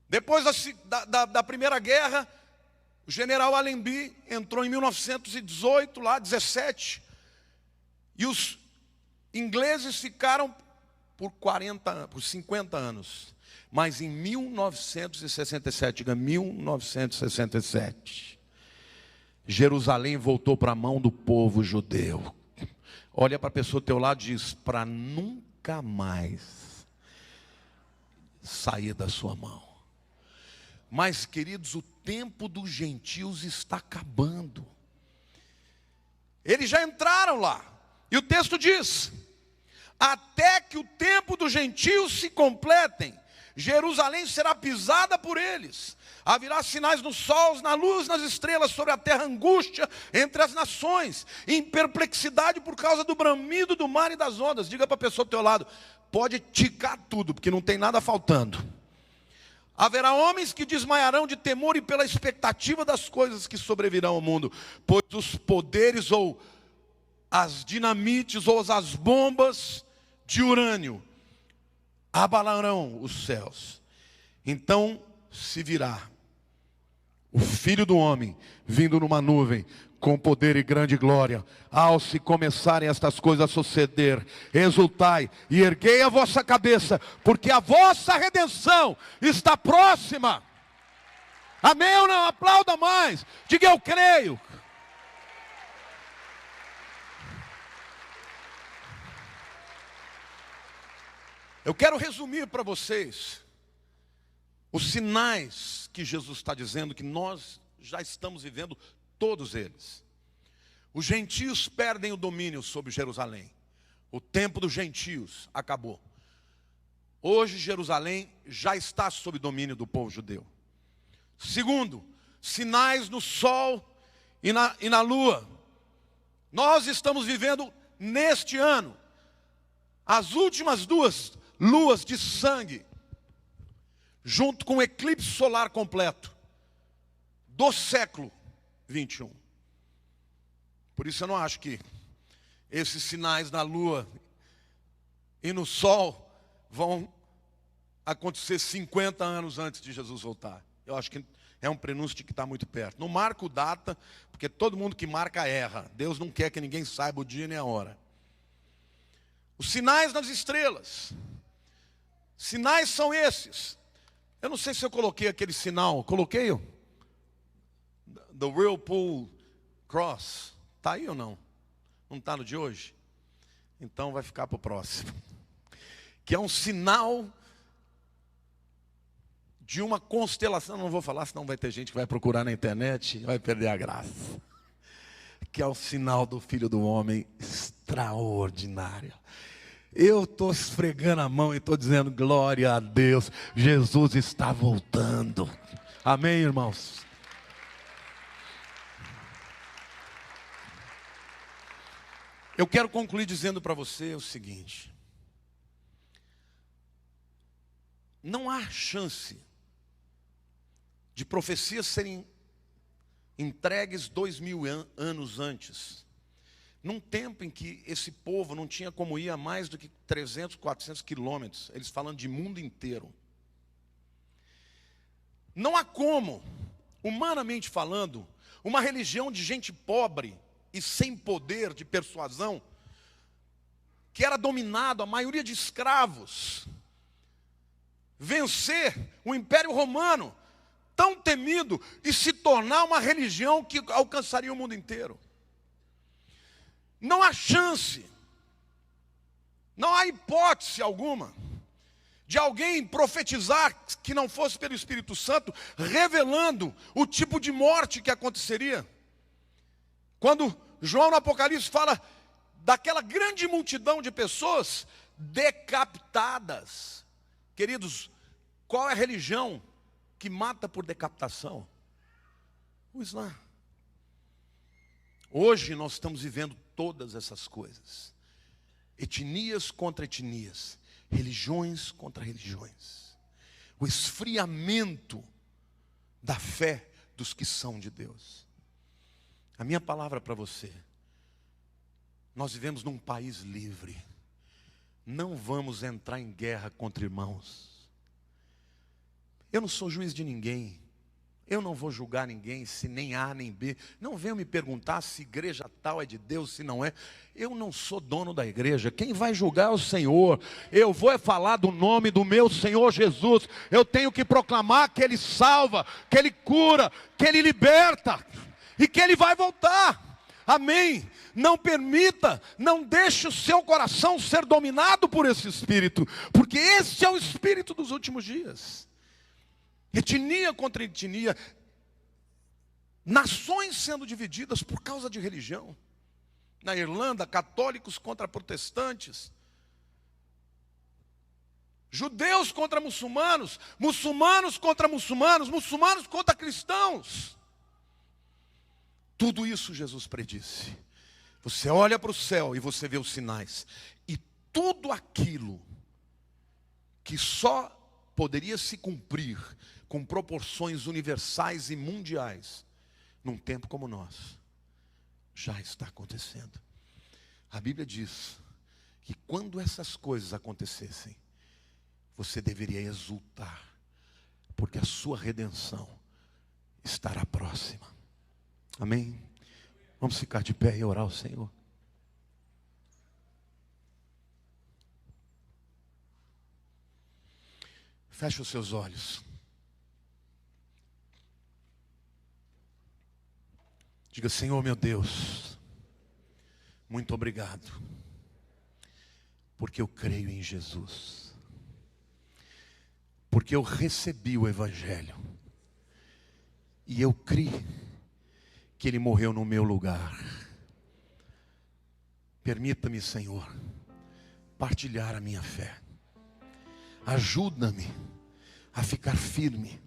[SPEAKER 1] Depois da Primeira Guerra, o general Allenby entrou em 1918, lá, 17. E os ingleses ficaram por 50 anos. Mas em 1967, diga 1967, Jerusalém voltou para a mão do povo judeu. Olha para a pessoa ao teu lado e diz, para nunca mais sair da sua mão. Mas, queridos, o tempo dos gentios está acabando. Eles já entraram lá. E o texto diz, até que o tempo dos gentios se completem, Jerusalém será pisada por eles. Haverá sinais no sol, na luz, nas estrelas, sobre a terra angústia entre as nações, em perplexidade por causa do bramido do mar e das ondas. Diga para a pessoa do teu lado, pode ticar tudo, porque não tem nada faltando. Haverá homens que desmaiarão de temor e pela expectativa das coisas que sobrevirão ao mundo, pois os poderes ou as dinamites ou as bombas de urânio abalarão os céus. Então se virá o Filho do Homem vindo numa nuvem com poder e grande glória. Ao se começarem estas coisas a suceder, exultai e erguei a vossa cabeça, porque a vossa redenção está próxima. Amém ou não? Aplauda mais. Diga eu creio. Eu quero resumir para vocês os sinais que Jesus está dizendo que nós já estamos vivendo, todos eles. Os gentios perdem o domínio sobre Jerusalém. O tempo dos gentios acabou. Hoje Jerusalém já está sob domínio do povo judeu. Segundo, sinais no sol e na lua. Nós estamos vivendo neste ano as últimas duas luas de sangue, junto com o eclipse solar completo do século 21. Por isso eu não acho que esses sinais na lua e no sol vão acontecer 50 anos antes de Jesus voltar. Eu acho que é um prenúncio de que está muito perto. Não marco data, porque todo mundo que marca erra. Deus não quer que ninguém saiba o dia nem a hora. Os sinais nas estrelas. Sinais são esses. Eu não sei se eu coloquei aquele sinal. Coloquei? The Whirlpool Cross. Está aí ou não? Não está no de hoje? Então vai ficar para o próximo. Que é um sinal de uma constelação. Não vou falar, senão vai ter gente que vai procurar na internet e vai perder a graça. Que é o sinal do Filho do Homem extraordinário. Eu estou esfregando a mão e estou dizendo, glória a Deus, Jesus está voltando. Amém, irmãos? Eu quero concluir dizendo para você o seguinte. Não há chance de profecias serem entregues 2000 anos antes. Num tempo em que esse povo não tinha como ir a mais do que 300, 400 quilômetros. Eles falando de mundo inteiro. Não há como, humanamente falando, uma religião de gente pobre e sem poder de persuasão, que era dominado, a maioria de escravos, vencer o Império Romano, tão temido, e se tornar uma religião que alcançaria o mundo inteiro. Não há chance, não há hipótese alguma de alguém profetizar que não fosse pelo Espírito Santo, revelando o tipo de morte que aconteceria. Quando João no Apocalipse fala daquela grande multidão de pessoas decapitadas. Queridos, qual é a religião que mata por decapitação? O Islã. Hoje nós estamos vivendo todas essas coisas. Etnias contra etnias, religiões contra religiões. O esfriamento da fé dos que são de Deus. A minha palavra para você: nós vivemos num país livre. Não vamos entrar em guerra contra irmãos. Eu não sou juiz de ninguém. Eu não vou julgar ninguém se nem A nem B. Não venham me perguntar se igreja tal é de Deus, se não é. Eu não sou dono da igreja. Quem vai julgar é o Senhor. Eu vou falar do nome do meu Senhor Jesus. Eu tenho que proclamar que Ele salva, que Ele cura, que Ele liberta e que Ele vai voltar. Amém? Não permita, não deixe o seu coração ser dominado por esse espírito, porque esse é o espírito dos últimos dias. Etnia contra etnia, nações sendo divididas por causa de religião. Na Irlanda, católicos contra protestantes, judeus contra muçulmanos, muçulmanos contra muçulmanos, muçulmanos contra cristãos. Tudo isso Jesus predisse. Você olha para o céu e você vê os sinais. E tudo aquilo que só poderia se cumprir com proporções universais e mundiais, num tempo como nós, já está acontecendo. A Bíblia diz que quando essas coisas acontecessem, você deveria exultar, porque a sua redenção estará próxima. Amém? Vamos ficar de pé e orar ao Senhor. Feche os seus olhos. Diga: Senhor meu Deus, muito obrigado, porque eu creio em Jesus, porque eu recebi o Evangelho, e eu criei que Ele morreu no meu lugar. Permita-me, Senhor, partilhar a minha fé. Ajuda-me a ficar firme,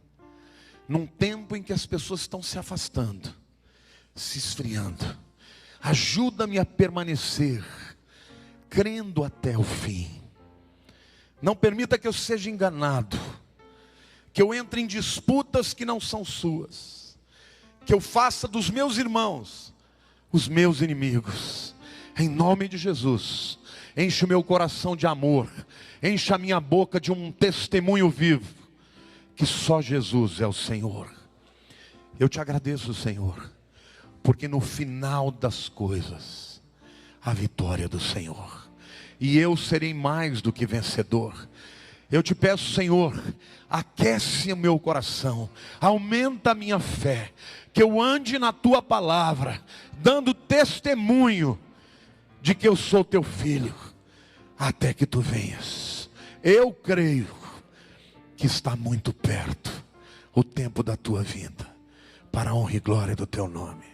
[SPEAKER 1] num tempo em que as pessoas estão se afastando, se esfriando. Ajuda-me a permanecer, crendo até o fim. Não permita que eu seja enganado, que eu entre em disputas que não são suas, que eu faça dos meus irmãos os meus inimigos. Em nome de Jesus, enche o meu coração de amor, enche a minha boca de um testemunho vivo, que só Jesus é o Senhor. Eu te agradeço, Senhor, porque no final das coisas, a vitória do Senhor, e eu serei mais do que vencedor. Eu te peço, Senhor, aquece o meu coração, aumenta a minha fé, que eu ande na tua palavra, dando testemunho de que eu sou teu filho, até que tu venhas. Eu creio que está muito perto o tempo da tua vinda, para a honra e glória do teu nome.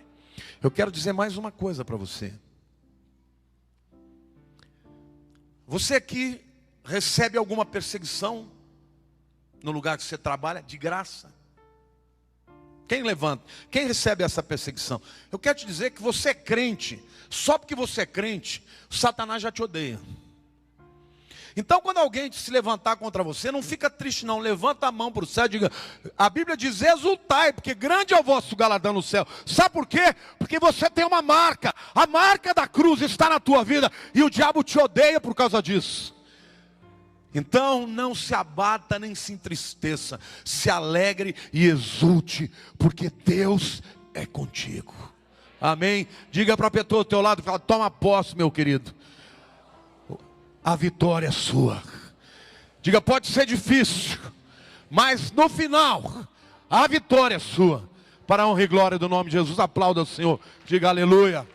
[SPEAKER 1] Eu quero dizer mais uma coisa para você. Você aqui recebe alguma perseguição no lugar que você trabalha de graça? Quem levanta? Quem recebe essa perseguição? Eu quero te dizer que você é crente. Só porque você é crente, Satanás já te odeia. Então quando alguém se levantar contra você, não fica triste não. Levanta a mão para o céu e diga: a Bíblia diz: exultai, porque grande é o vosso galardão no céu. Sabe por quê? Porque você tem uma marca. A marca da cruz está na tua vida, e o diabo te odeia por causa disso. Então não se abata nem se entristeça, se alegre e exulte, porque Deus é contigo. Amém? Diga para a pessoa do teu lado, fala: toma posse, meu querido, a vitória é sua. Diga: pode ser difícil, mas no final a vitória é sua, para a honra e glória do nome de Jesus. Aplauda o Senhor, diga aleluia.